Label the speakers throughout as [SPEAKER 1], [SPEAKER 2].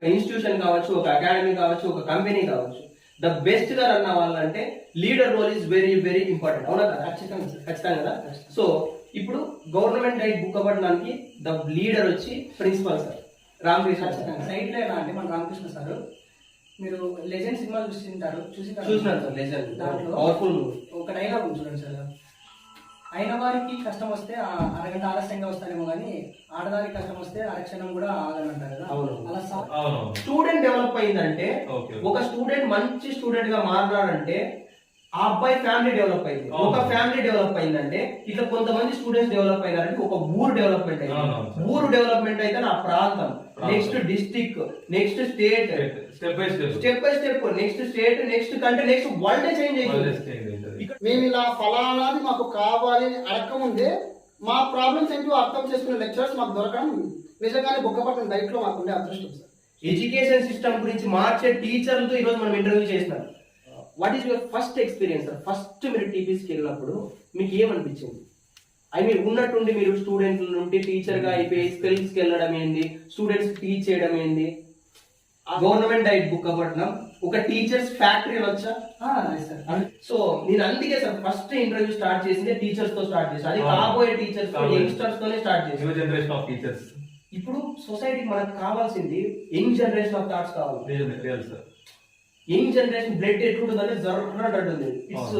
[SPEAKER 1] Institution కావచ్చు, ఒక academy కావచ్చు, ఒక కంపెనీ కావచ్చు, ద బెస్ట్ గా రన్ అవ్వాలంటే leader role is very very important. అవునా కదా? ఖచ్చితంగా కదా. సో ఇప్పుడు గవర్నమెంట్ డైట్ బుక్ అవ్వడానికి ద లీడర్ వచ్చి ప్రిన్సిపల్ సార్ రామకృష్ణ
[SPEAKER 2] సైడ్ లో ఎలా అంటే మన రామకృష్ణ సార్, మీరు లెజెండ్ సినిమా చూసినారు
[SPEAKER 1] సార్. లెజెండ్
[SPEAKER 2] దాంట్లో
[SPEAKER 1] పవర్ఫుల్
[SPEAKER 2] ఒక డైలాగ్ ఉంది చూడండి సార్, అయిన వారికి కష్టం వస్తే అరగంట ఆలస్యంగా వస్తానేమో కానీ ఆడదానికి కష్టం వస్తే అరక్షణం కూడా ఆగనంటారు కదా. అలా
[SPEAKER 1] స్టూడెంట్ డెవలప్ అయిందంటే, ఒక స్టూడెంట్ మంచి స్టూడెంట్ గా మారాడంటే ఆ అబ్బాయి ఫ్యామిలీ డెవలప్ అయింది. ఒక ఫ్యామిలీ డెవలప్ అయిందంటే ఇట్లా కొంతమంది స్టూడెంట్స్ డెవలప్ అయినారంటే ఒక ఊరు డెవలప్మెంట్ అయింది. ఊరు డెవలప్మెంట్ అయితే నా ప్రాంతం, next district, next state, step by step, next state, next country, next world change అయింది.
[SPEAKER 3] మేము ఇలా ఫలానాది మాకు కావాలి అని అడగముందే మా ప్రాబ్లమ్స్ ఏంటో అర్థం చేసుకునే లెక్చరర్స్ మాకు దొరకడం నిజంగానే బుక్కపట్నం డైట్ లో మాకుండే అదృష్టం సార్.
[SPEAKER 1] ఎడ్యుకేషన్ సిస్టమ్ గురించి మార్చే టీచర్లతో ఈరోజు మనం ఇంటర్వ్యూ చేసినాం. What is your first experience sir? First మీరు టీపీస్కి వెళ్ళినప్పుడు మీకు ఏమనిపించింది? ఐ మీన్ ఉన్నట్టుండి మీరు స్టూడెంట్ నుండి టీచర్ గా అయిపోయి స్కిల్స్కి వెళ్ళడం ఏంది, స్టూడెంట్స్ టీచ్ చేయడం ఏంది. గవర్నమెంట్ డైట్ బుక్ అవ్వడం ఒక టీచర్స్ ఫ్యాక్టరీ వచ్చా? సో నేను అందుకే సార్ ఫస్ట్ ఇంటర్వ్యూ స్టార్ట్ చేసింది టీచర్స్ తో స్టార్ట్ చేసి, అది కాబోయే టీచర్స్ యంగ్స్టర్స్ తోనే స్టార్ట్ చేసి. ఇప్పుడు సొసైటీకి మనకు కావాల్సింది యంగ్ జనరేషన్ ఆఫ్ థాట్స్ కావాలి. యంగ్ జనరేషన్ బ్లడ్ ఎట్లుంటుందంటే జరుగుతుంది. It's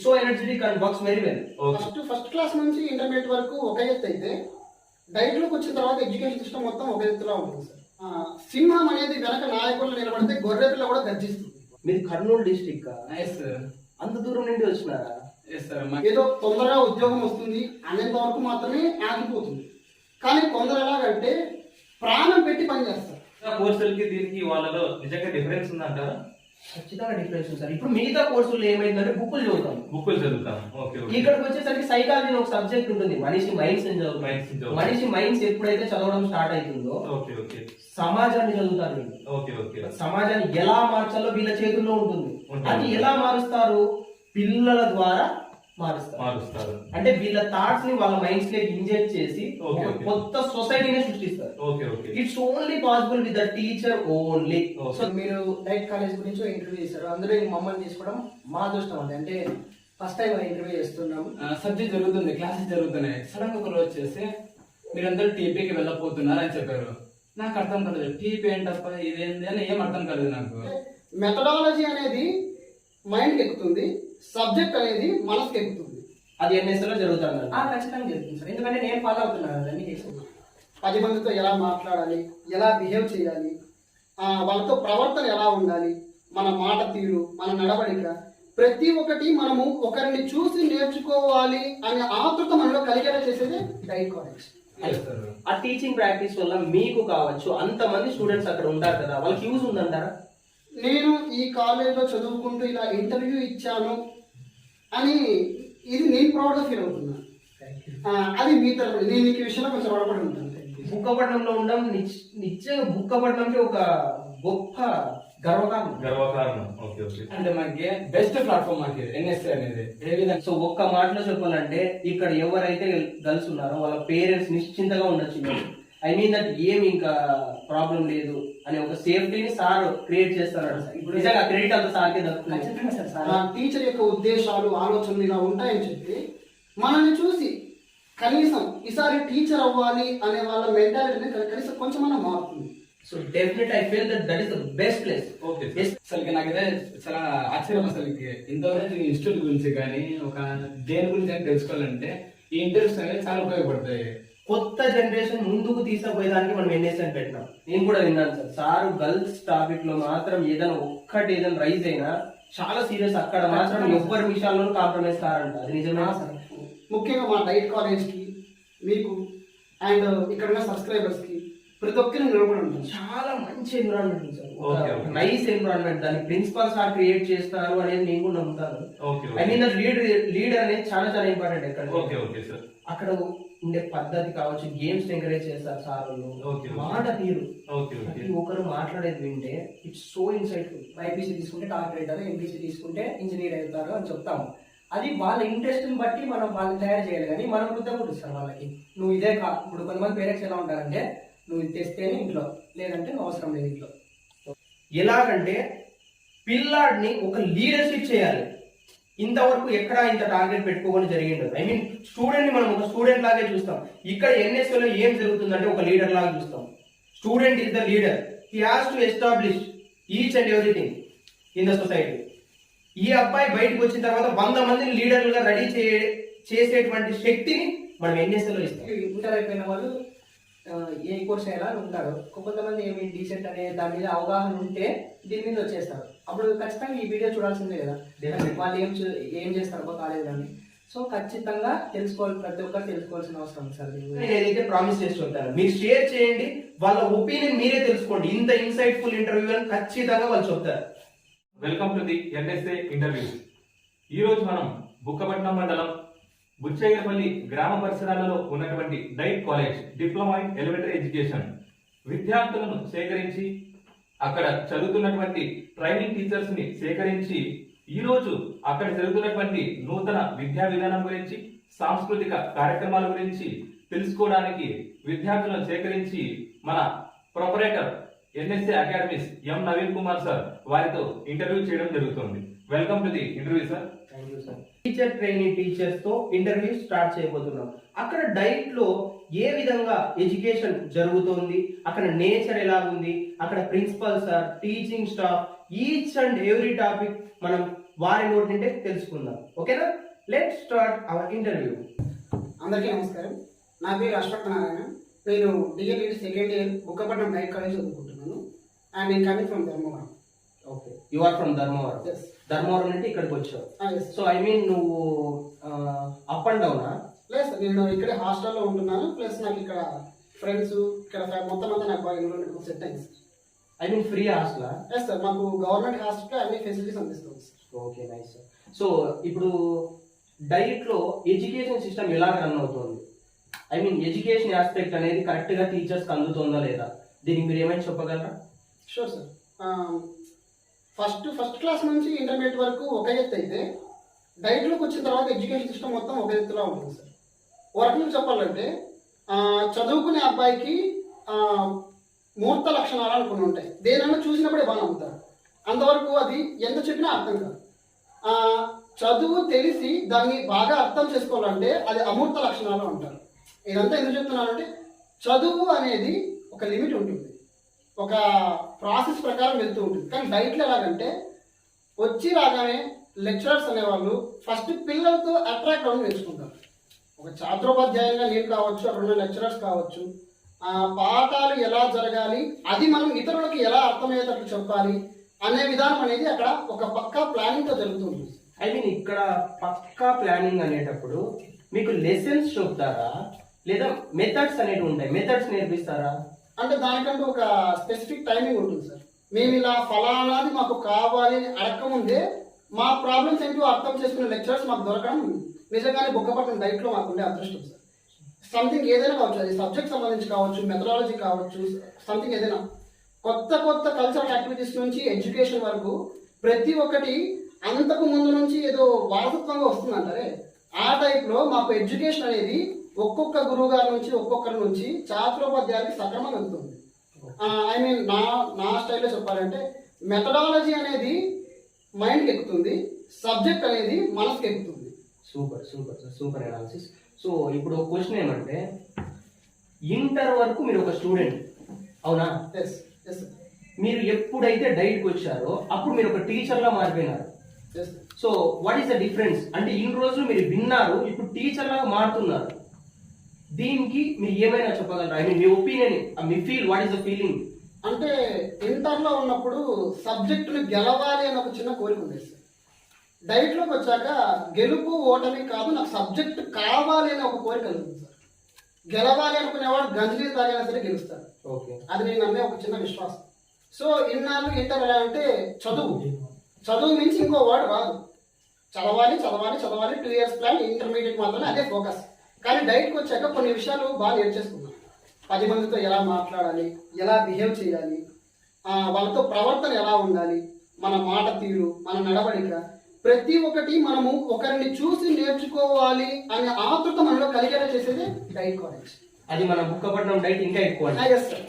[SPEAKER 1] so energetic and works very well.
[SPEAKER 3] First class నుంచి ఇంటర్మీడియట్ వరకు ఒక ఎత్తు అయితే డైట్ లోకి వచ్చిన తర్వాత ఎడ్యుకేషన్ సిస్టమ్ మొత్తం ఒక ఎత్తులా ఉంటుంది సార్. సింహం అనేది వెనక నాయకులు నిలబడితే గొర్రె పిల్ల కూడా గర్జిస్తుంది.
[SPEAKER 1] మీరు కర్నూలు డిస్ట్రిక్ట్ అంత దూరం నుండి వచ్చినారా?
[SPEAKER 3] ఏదో తొందరగా ఉద్యోగం వస్తుంది అనేంత వరకు మాత్రమే ఆగిపోతుంది. కానీ కొందరు ఎలాగంటే ప్రాణం పెట్టి పనిచేస్తారు.
[SPEAKER 4] కోర్సులకి దీనికి వాళ్ళలో నిజంగా డిఫరెన్స్ ఉందంటారా?
[SPEAKER 1] ఖచ్చితంగా డిఫరెన్స్ ఉంది సార్. ఇప్పుడు మిగతా కోర్సులు ఏమైందంటే బుక్కులు చదువుతాం. ఇక్కడికి వచ్చేసరికి సైకాలజీ ఒక సబ్జెక్ట్ ఉంటుంది. మనిషి మైండ్స్ మనిషి మైండ్స్ ఎప్పుడైతే చదవడం స్టార్ట్ అవుతుందో సమాజాన్ని చదువుతారు. సమాజాన్ని ఎలా మార్చాలో వీళ్ళ చేతుల్లో ఉంటుంది. అది ఎలా మారుస్తారు? పిల్లల ద్వారా మారుస్తారు. అంటే వీళ్ళ థాట్స్ ని వాళ్ళ మైండ్స్ లోకి ఇంజెక్ట్ చేసి కొత్త సొసైటీని సృష్టిస్తారు. It's only possible with the teacher only.
[SPEAKER 2] So మీరు డైట్ కాలేజ్ గురించి ఇంటర్వ్యూ చేశారు, అందులో మమ్మల్ని తీసుకోవడం మా అదృష్టం అండి. అంటే ఫస్ట్ టైం ఇంటర్వ్యూ చేస్తున్నాము.
[SPEAKER 5] సబ్జెక్ట్ జరుగుతుంది, క్లాసెస్ జరుగుతున్నాయి. సడన్ గా ఒక రోజు చేసి మీరందరూ టీపీకి వెళ్ళబోతున్నారు అని చెప్పారు. నాకు అర్థం కాలేదు, టీపీ ఏంటప్ప ఇదేంది అని ఏం అర్థం కాలేదు నాకు.
[SPEAKER 3] మెథడాలజీ అనేది మైండ్కి ఎక్కుతుంది, సబ్జెక్ట్ అనేది మనసుకి ఎక్కుతుంది.
[SPEAKER 1] అది ఎన్ఎస్లో జరుగుతుంది.
[SPEAKER 2] ఖచ్చితంగా జరుగుతుంది సార్, ఎందుకంటే నేను ఫాలో అవుతున్నాను.
[SPEAKER 3] 10 మందితో ఎలా మాట్లాడాలి, ఎలా బిహేవ్ చేయాలి, వాళ్ళతో ప్రవర్తన ఎలా ఉండాలి, మన మాట తీరు, మన నడవడిక, ప్రతి ఒక్కటి మనము ఒకరిని చూసి నేర్చుకోవాలి అనే ఆతృత మనలో కలిగేలా చేసేది డైట్ కాలేజ్.
[SPEAKER 1] ఆ టీచింగ్ ప్రాక్టీస్ వల్ల మీకు కావచ్చు అంతమంది స్టూడెంట్స్ అక్కడ ఉంటారు కదా, వాళ్ళకి యూజ్ ఉందంటారా?
[SPEAKER 3] నేను ఈ కాలేజ్లో చదువుకుంటూ ఇలా ఇంటర్వ్యూ ఇచ్చాను అని ఇది నేను ప్రౌడ్గా ఫీల్ అవుతున్నాను. అది మీ తరఫున నేను మీకు విషయంలో కొంచెం రుణపడి ఉంటాను.
[SPEAKER 1] బుక్కపట్నంలో ఉండడం నిజంగా బుక్కపట్నంకి ఒక గొప్ప
[SPEAKER 4] గర్వకారణం.
[SPEAKER 5] అంటే మనకి బెస్ట్ ప్లాట్ఫామ్ మనకి ఎన్ఎస్ఏ అనేది.
[SPEAKER 1] ఏ విధంగా? సో ఒక్క మాటలో చెప్పాలంటే ఇక్కడ ఎవరైతే గర్ల్స్ ఉన్నారో వాళ్ళ పేరెంట్స్ నిశ్చింతగా ఉండొచ్చు. ఐ మీన్ దట్ ఏమి ఇంకా ప్రాబ్లం లేదు అనే ఒక సేఫ్టీని సార్ క్రియేట్ చేస్తాడు. ఇప్పుడు నిజంగా క్రెడిట్ అంతా సార్కే దక్కుతుంది.
[SPEAKER 3] టీచర్ యొక్క ఉద్దేశాలు, ఆలోచనలు ఇలా ఉంటాయని చెప్పి మనల్ని చూసి కనీసం ఈసారి టీచర్ అవ్వాలి అనే వాళ్ళ మెంటాలిటీని కనీసం కొంచెమన్నా మారుతుంది.
[SPEAKER 1] So definite I feel that is the best place.
[SPEAKER 5] అసలు నాకైతే చాలా ఆశ్చర్యం. అసలు ఇంతవరకు ఇన్స్టిట్యూట్ గురించి కానీ ఒక దేని గురించి అని తెలుసుకోవాలంటే ఈ ఇంటర్వ్యూస్ అనేది చాలా ఉపయోగపడతాయి.
[SPEAKER 1] కొత్త జనరేషన్ ముందుకు తీసుకుపోయేదానికి మనం ఎన్ఎస్ఎన్ పెట్టినాం. నేను కూడా విన్నాను సార్. సార్ గర్ల్స్ టాపిక్ లో మాత్రం ఏదైనా రైజ్ అయినా చాలా సీరియస్. అక్కడ మాత్రం ఎవ్వరి విషయాల్లో కాంప్రమైజ్ కారంట. అది నిజమే సార్.
[SPEAKER 3] ముఖ్యంగా మా డైట్ కాలేజ్ కి, మీకు అండ్ ఇక్కడ ఉన్న సబ్స్క్రైబర్స్ కి ప్రతి ఒక్కరిని నిలబడి ఉంటుంది.
[SPEAKER 1] చాలా మంచి ఎన్విరాన్మెంట్ సార్, నైస్ ఎన్విరాన్మెంట్. దాన్ని ప్రిన్సిపల్ సార్ క్రియేట్ చేస్తారు అనేది నేను కూడా నమ్ముతాను. ఐ మీన్ దట్ లీడర్ అనేది చాలా చాలా ఇంపార్టెంట్. ఎక్కడ అక్కడ ఉండే పద్ధతి కావచ్చు, గేమ్స్ ఎంకరేజ్ చేస్తారు సార్. మాట తీరు, ప్రతి ఒక్కరు మాట్లాడేది వింటే ఇట్స్ సో ఇన్సైట్ఫుల్.
[SPEAKER 2] బైపీసీ తీసుకుంటే డాక్టర్ అవుతారు, ఎంపీసీ తీసుకుంటే ఇంజనీర్ అవుతారు అని చెప్తాము. అది వాళ్ళ ఇంట్రెస్ట్ ని బట్టి మనం వాళ్ళని తయారు చేయాలి. కానీ మనం వృద్ధం ఇస్తాం వాళ్ళకి. నువ్వు ఇదే ఇప్పుడు కొంతమంది పేరెంట్స్ ఎలా ఉంటారంటే నువ్వు ఇది తెస్తేనే ఇంట్లో, లేదంటే నువ్వు అవసరం లేదు ఇంట్లో.
[SPEAKER 1] ఎలాగంటే పిల్లాడిని ఒక లీడర్షిప్ చేయాలి. ఇంతవరకు ఎక్కడ ఇంత టార్గెట్ పెట్టుకోకుండా జరిగింది. ఐ మీన్ స్టూడెంట్ ని మనం ఒక స్టూడెంట్ లాగే చూస్తాం. ఇక్కడ ఎన్ఎస్ఏ లో ఏం జరుగుతుందంటే ఒక లీడర్ లాగా చూస్తాం. Student is the leader. He has to establish each and everything in the society. ఈ అబ్బాయి బయటకు వచ్చిన తర్వాత 100 మందిని లీడర్లుగా రెడీ చేసేటువంటి శక్తిని మనం ఎన్ఎస్ఏ లో ఇస్తాం.
[SPEAKER 2] ఇంటర్ అయిపోయిన వాళ్ళు ఏ కోర్స్ అయినా ఉంటారు. కొంతమంది ఏమి డీసెంట్ అనే దాని మీద అవగాహన ఉంటే దీని మీద వచ్చేస్తారు. అప్పుడు ఖచ్చితంగా ఈ వీడియో చూడాల్సిందే కదా. వాళ్ళు ఏం చేస్తారు కాలేజ్ అని. సో ఖచ్చితంగా తెలుసుకోవాలి, ప్రతి ఒక్కరు తెలుసుకోవాల్సిన అవసరం ఉంది సార్.
[SPEAKER 1] నేను ఏదైతే ప్రామిస్ చేసి చెప్తాను, మీరు షేర్ చేయండి, వాళ్ళ ఒపీనియన్ మీరే తెలుసుకోండి. ఇంత ఇన్సైట్ఫుల్ ఇంటర్వ్యూ అని ఖచ్చితంగా వాళ్ళు చెప్తారు.
[SPEAKER 4] Welcome to the NSA interview. ఈ రోజు మనం బుక్కపట్నం మండలం బుచ్చయ్యపల్లి గ్రామ పరిసరాలలో ఉన్నటువంటి diet college diploma in elementary education విద్యార్థులను సేకరించి అక్కడ చదువుతున్నటువంటి ట్రైనింగ్ టీచర్స్ ని సేకరించి ఈ రోజు అక్కడ జరుగుతున్నటువంటి నూతన విద్యా విధానం గురించి, సాంస్కృతిక కార్యక్రమాల గురించి తెలుసుకోవడానికి విద్యార్థులను సేకరించి మన ప్రొపరేటర్ ఎన్ఎస్ఏ అకాడమీస్ ఎం నవీన్ కుమార్ సార్ వారితో ఇంటర్వ్యూ చేయడం జరుగుతుంది. Welcome to the interview sir.
[SPEAKER 1] Thank you sir. Teacher training teachers తో ఇంటర్వ్యూ స్టార్ట్ చేయబోతున్నాం. అక్కడ డైట్ లో ఏ విధంగా ఎడ్యుకేషన్ జరుగుతోంది, అక్కడ నేచర్ ఎలా ఉంది, అక్కడ principal sir, teaching staff, each and every topic మనం వారి నోటి నుండే తెలుసుకుందాం. ఓకేనా? Let start our interview.
[SPEAKER 3] అందరికీ నమస్కారం. నా పేరు అశ్వత్ నారాయణ. నేను DElEd second year Bukkapatnam DIET college చదువుకుంటున్నాను. అండ్ నేను coming from Dharmavaram.
[SPEAKER 1] Okay, you are from Dharmavaram.
[SPEAKER 3] Yes.
[SPEAKER 1] Dharmavaram అంటే ఇక్కడికి వచ్చావు.
[SPEAKER 3] Yes.
[SPEAKER 1] సో ఐ మీన్ నువ్వు అప్ అండ్ డౌనా?
[SPEAKER 3] ప్లస్ నేను ఇక్కడే హాస్టల్లో ఉంటున్నాను. ప్లస్ నాకు ఇక్కడ ఫ్రెండ్స్ ఇక్కడ మొత్తం అంతా నాకు బాగా ఇన్వాల్వ్ సెట్ అయింది సార్.
[SPEAKER 1] ఐ మీన్ ఫ్రీ హాస్టలా?
[SPEAKER 3] ఎస్ సార్, మాకు గవర్నమెంట్ హాస్టల్లో అన్ని ఫెసిలిటీస్ అందిస్తుంది sir.
[SPEAKER 1] Okay, nice sir. So ఇప్పుడు డైట్ లో ఎడ్యుకేషన్ సిస్టమ్ ఎలా రన్ అవుతుంది? ఐ మీన్ ఎడ్యుకేషన్ ఆస్పెక్ట్ అనేది కరెక్ట్ గా టీచర్స్ కి అందుతుందా లేదా, దీనికి మీరు ఏమైనా చెప్పగలరా?
[SPEAKER 3] Sure sir. ఫస్ట్ క్లాస్ నుంచి ఇంటర్మీడియట్ వరకు ఒక ఎత్తు అయితే డైట్లోకి వచ్చిన తర్వాత ఎడ్యుకేషన్ సిస్టమ్ మొత్తం ఒక ఎత్తులా ఉంటుంది సార్. వర్కింగ్ చెప్పాలంటే చదువుకునే అబ్బాయికి మూర్త లక్షణాలు అనుకుని ఉంటాయి. దేనన్నా చూసినప్పుడే బాగా నమ్ముతారు. అంతవరకు అది ఎంత చెప్పినా అర్థం కాదు. చదువు తెలిసి దాన్ని బాగా అర్థం చేసుకోవాలంటే అది అమూర్త లక్షణాలు అంటారు. ఇదంతా ఎందుకు చెప్తున్నానంటే చదువు అనేది ఒక లిమిట్ ఉంటుంది, ఒక ప్రాసెస్ ప్రకారం వెళ్తూ ఉంటుంది. కానీ డైట్లో ఎలాగంటే వచ్చి రాగానే లెక్చరర్స్ అనేవాళ్ళు ఫస్ట్ పిల్లలతో అట్రాక్ట్ అవ్వడం నేర్చుకుంటారు. ఒక ఛాత్రోపాధ్యాయులుగా నేను కావచ్చు, అక్కడ ఉన్న లెక్చరర్స్ కావచ్చు, పాఠాలు ఎలా జరగాలి, అది మనం ఇతరులకు ఎలా అర్థమయ్యేటట్లు చెప్పాలి అనే విధానం అనేది అక్కడ ఒక పక్కా ప్లానింగ్తో జరుగుతుంది.
[SPEAKER 1] ఐ మీన్ ఇక్కడ పక్కా ప్లానింగ్ అనేటప్పుడు మీకు లెసన్స్ చెప్తారా లేదా మెథడ్స్ అనేవి ఉంటాయి, మెథడ్స్ నేర్పిస్తారా?
[SPEAKER 3] అంటే దానికంటూ ఒక స్పెసిఫిక్ టైమింగ్ ఉంటుంది సార్. మేము ఇలా ఫలానాది మాకు కావాలి అని అడగకముందే మా ప్రాబ్లమ్స్ ఏంటో అర్థం చేసుకునే లెక్చరర్స్ మాకు దొరకడం నిజంగానే బుక్కపట్నం డైట్లో మాకు ఉండే అదృష్టం సార్. సంథింగ్ ఏదైనా కావచ్చు, అది సబ్జెక్ట్ సంబంధించి కావచ్చు, మెథడాలజీ కావచ్చు, సంథింగ్ ఏదైనా కొత్త కల్చరల్ యాక్టివిటీస్ నుంచి ఎడ్యుకేషన్ వరకు ప్రతి ఒక్కటి అంతకు ముందు నుంచి ఏదో వారసత్వంగా వస్తుందంటారే ఆ టైప్లో మాకు ఎడ్యుకేషన్ అనేది ఒక్కొక్క గురువు గారి నుంచి ఒక్కొక్కరి నుంచి ఛాత్రోపాధ్యాయులకి సక్రమంగా వెళ్తుంది. ఐ మీన్ నా స్టైల్లో చెప్పాలంటే మెథడాలజీ అనేది మైండ్కి ఎక్కుతుంది, సబ్జెక్ట్ అనేది మనసుకి ఎక్కుతుంది.
[SPEAKER 1] Super super sir, super analysis. So ఇప్పుడు ఒక క్వశ్చన్ ఏమంటే, ఇంటర్ వరకు మీరు ఒక స్టూడెంట్ అవునా?
[SPEAKER 3] Yes yes sir.
[SPEAKER 1] మీరు ఎప్పుడైతే డైట్కి వచ్చారో అప్పుడు మీరు ఒక టీచర్లా మారిపోయినారు.
[SPEAKER 3] Yes.
[SPEAKER 1] So what is the difference? అంటే ఇన్ని రోజులు మీరు విన్నారు, ఇప్పుడు టీచర్ లాగా మారుతున్నారు. దీనికి మీరు ఏమైనా చెప్పగలరా? I mean me opinion, me feel, what is the feeling?
[SPEAKER 3] అంటే ఇంటర్లో ఉన్నప్పుడు సబ్జెక్టును గెలవాలి అని ఒక చిన్న కోరిక ఉంది సార్. డైట్లోకి వచ్చాక గెలుపు ఓటమి కాదు, నాకు సబ్జెక్ట్ కావాలి అని ఒక కోరిక కలుగుతుంది సార్. గెలవాలి అనుకునేవాడు గంజలి తాగినా సరే గెలుస్తాడు.
[SPEAKER 1] ఓకే,
[SPEAKER 3] అది నేను నమ్మే ఒక చిన్న విశ్వాసం. సో ఇన్నాళ్ళు ఇంటర్ ఎలా అంటే చదువు మించి ఇంకో వాడు రాదు. చదవాలి 2 years ప్లాన్, ఇంటర్మీడియట్ మాత్రమే అదే ఫోకస్. కానీ డైట్కి వచ్చాక కొన్ని విషయాలు బాగా నేర్చేసుకున్నాను. 10 మందితో ఎలా మాట్లాడాలి, ఎలా బిహేవ్ చేయాలి, వాళ్ళతో ప్రవర్తన ఎలా ఉండాలి, మన మాట తీరు, మన నడవడిక, ప్రతి ఒక్కటి మనము ఒకరిని చూసి నేర్చుకోవాలి అనే ఆతృత మనలో కలిగేలా చేసేది డైట్ కాలేజ్.
[SPEAKER 1] అది మన బుక్కపట్నం డైట్ ఇంకా ఎక్కువ.
[SPEAKER 3] Yes sir.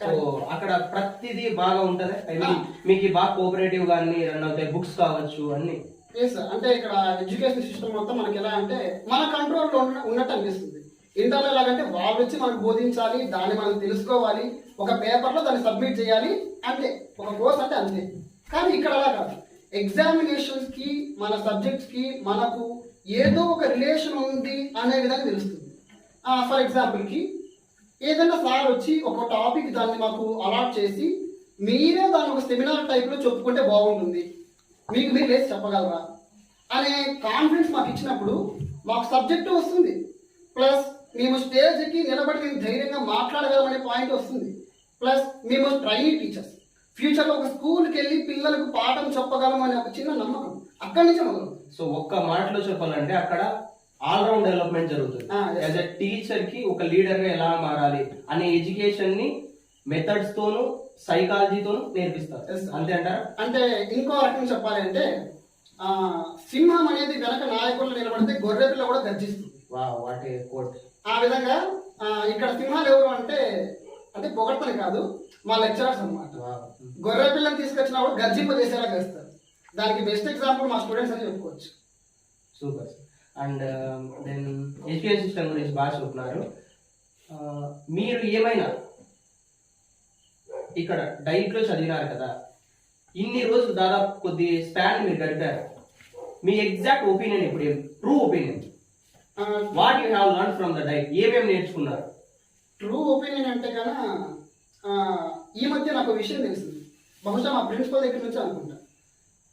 [SPEAKER 1] సో అక్కడ ప్రతిదీ బాగా ఉంటది. ఐ మీన్ మీకు బాగా కోఆపరేటివ్ గా అన్ని రన్ అవుతాయి, బుక్స్ కావచ్చు అన్ని.
[SPEAKER 3] ఎస్ సార్, అంటే ఇక్కడ ఎడ్యుకేషన్ సిస్టమ్ మొత్తం మనకి ఎలా అంటే మన కంట్రోల్లో ఉన్నట్టు అనిపిస్తుంది. ఇంటర్లో ఎలాగంటే వాళ్ళు వచ్చి మనకు బోధించాలి, దాన్ని మనం తెలుసుకోవాలి, ఒక పేపర్లో దాన్ని సబ్మిట్ చేయాలి, అంతే. ఒక కోర్స్ అంటే అంతే. కానీ ఇక్కడ అలా కాదు. ఎగ్జామినేషన్స్ కి మన సబ్జెక్ట్స్ కి మనకు ఏదో ఒక రిలేషన్ ఉంది అనే విధంగా తెలుస్తుంది. ఫర్ ఎగ్జాంపుల్ కి ఏదైనా సార్ వచ్చి ఒక టాపిక్ దాన్ని మాకు అలాట్ చేసి మీరే దాన్ని ఒక సెమినార్ టైప్లో చెప్పుకుంటే బాగుంటుంది, మీకు మీరు లేచి చెప్పగలరా అనే కాన్ఫిడెన్స్ మాకు ఇచ్చినప్పుడు మాకు సబ్జెక్టు వస్తుంది, ప్లస్ మేము స్టేజ్కి నిలబడి మేము ధైర్యంగా మాట్లాడగలమనే పాయింట్ వస్తుంది, ప్లస్ మేము ట్రైనింగ్ టీచర్స్ ఫ్యూచర్లో ఒక స్కూల్కి వెళ్ళి పిల్లలకు పాఠం చెప్పగలం అనే ఒక చిన్న నమ్మకం అక్కడి నుంచే మొదలవుతుంది.
[SPEAKER 1] సో ఒక్క మాటలో చెప్పాలంటే అక్కడ ఆల్రౌండ్ డెవలప్మెంట్ జరుగుతుంది. యాజ్ అ టీచర్ కి ఒక లీడర్ గా ఎలా మారాలి అనే ఎడ్యుకేషన్ ని మెథడ్స్ తోను సైకాలజీతోను నేర్పిస్తారు, అంతే అంటారా?
[SPEAKER 3] అంటే ఇంకో రకంగా చెప్పాలి అంటే సింహం అనేది వెనక నాయకులు నిలబడితే గొర్రె పిల్ల కూడా గర్జిస్తుంది.
[SPEAKER 1] What a coat.
[SPEAKER 3] ఆ విధంగా ఇక్కడ సింహాలు ఎవరు అంటే అంటే పొగడ్తలు కాదు, మా లెక్చరర్స్ అన్నమాట. గొర్రె పిల్లని తీసుకొచ్చినప్పుడు గర్జింపజేసేలా చేస్తారు. దానికి బెస్ట్ ఎగ్జాంపుల్ మా స్టూడెంట్స్ అని చెప్పుకోవచ్చు.
[SPEAKER 1] Super. And then education system గురించి బాగా చెప్తున్నారు. మీరు ఏమైనా ఇక్కడ డైట్లో చదివినారు కదా, ఇన్ని రోజులు దాదాపు కొద్ది స్పాన్ మీరు గడిపారు, మీ ఎగ్జాక్ట్ ఒపీనియన్ ఇప్పుడు true opinion what you have learn from the diet, ఏమేమి నేర్చుకున్నారు?
[SPEAKER 3] ట్రూ ఒపీనియన్ అంటే కన్నా ఈ మధ్య నాకు విషయం తెలిసింది, బహుశా మా ప్రిన్సిపల్ దగ్గర నుంచి అనుకుంటా.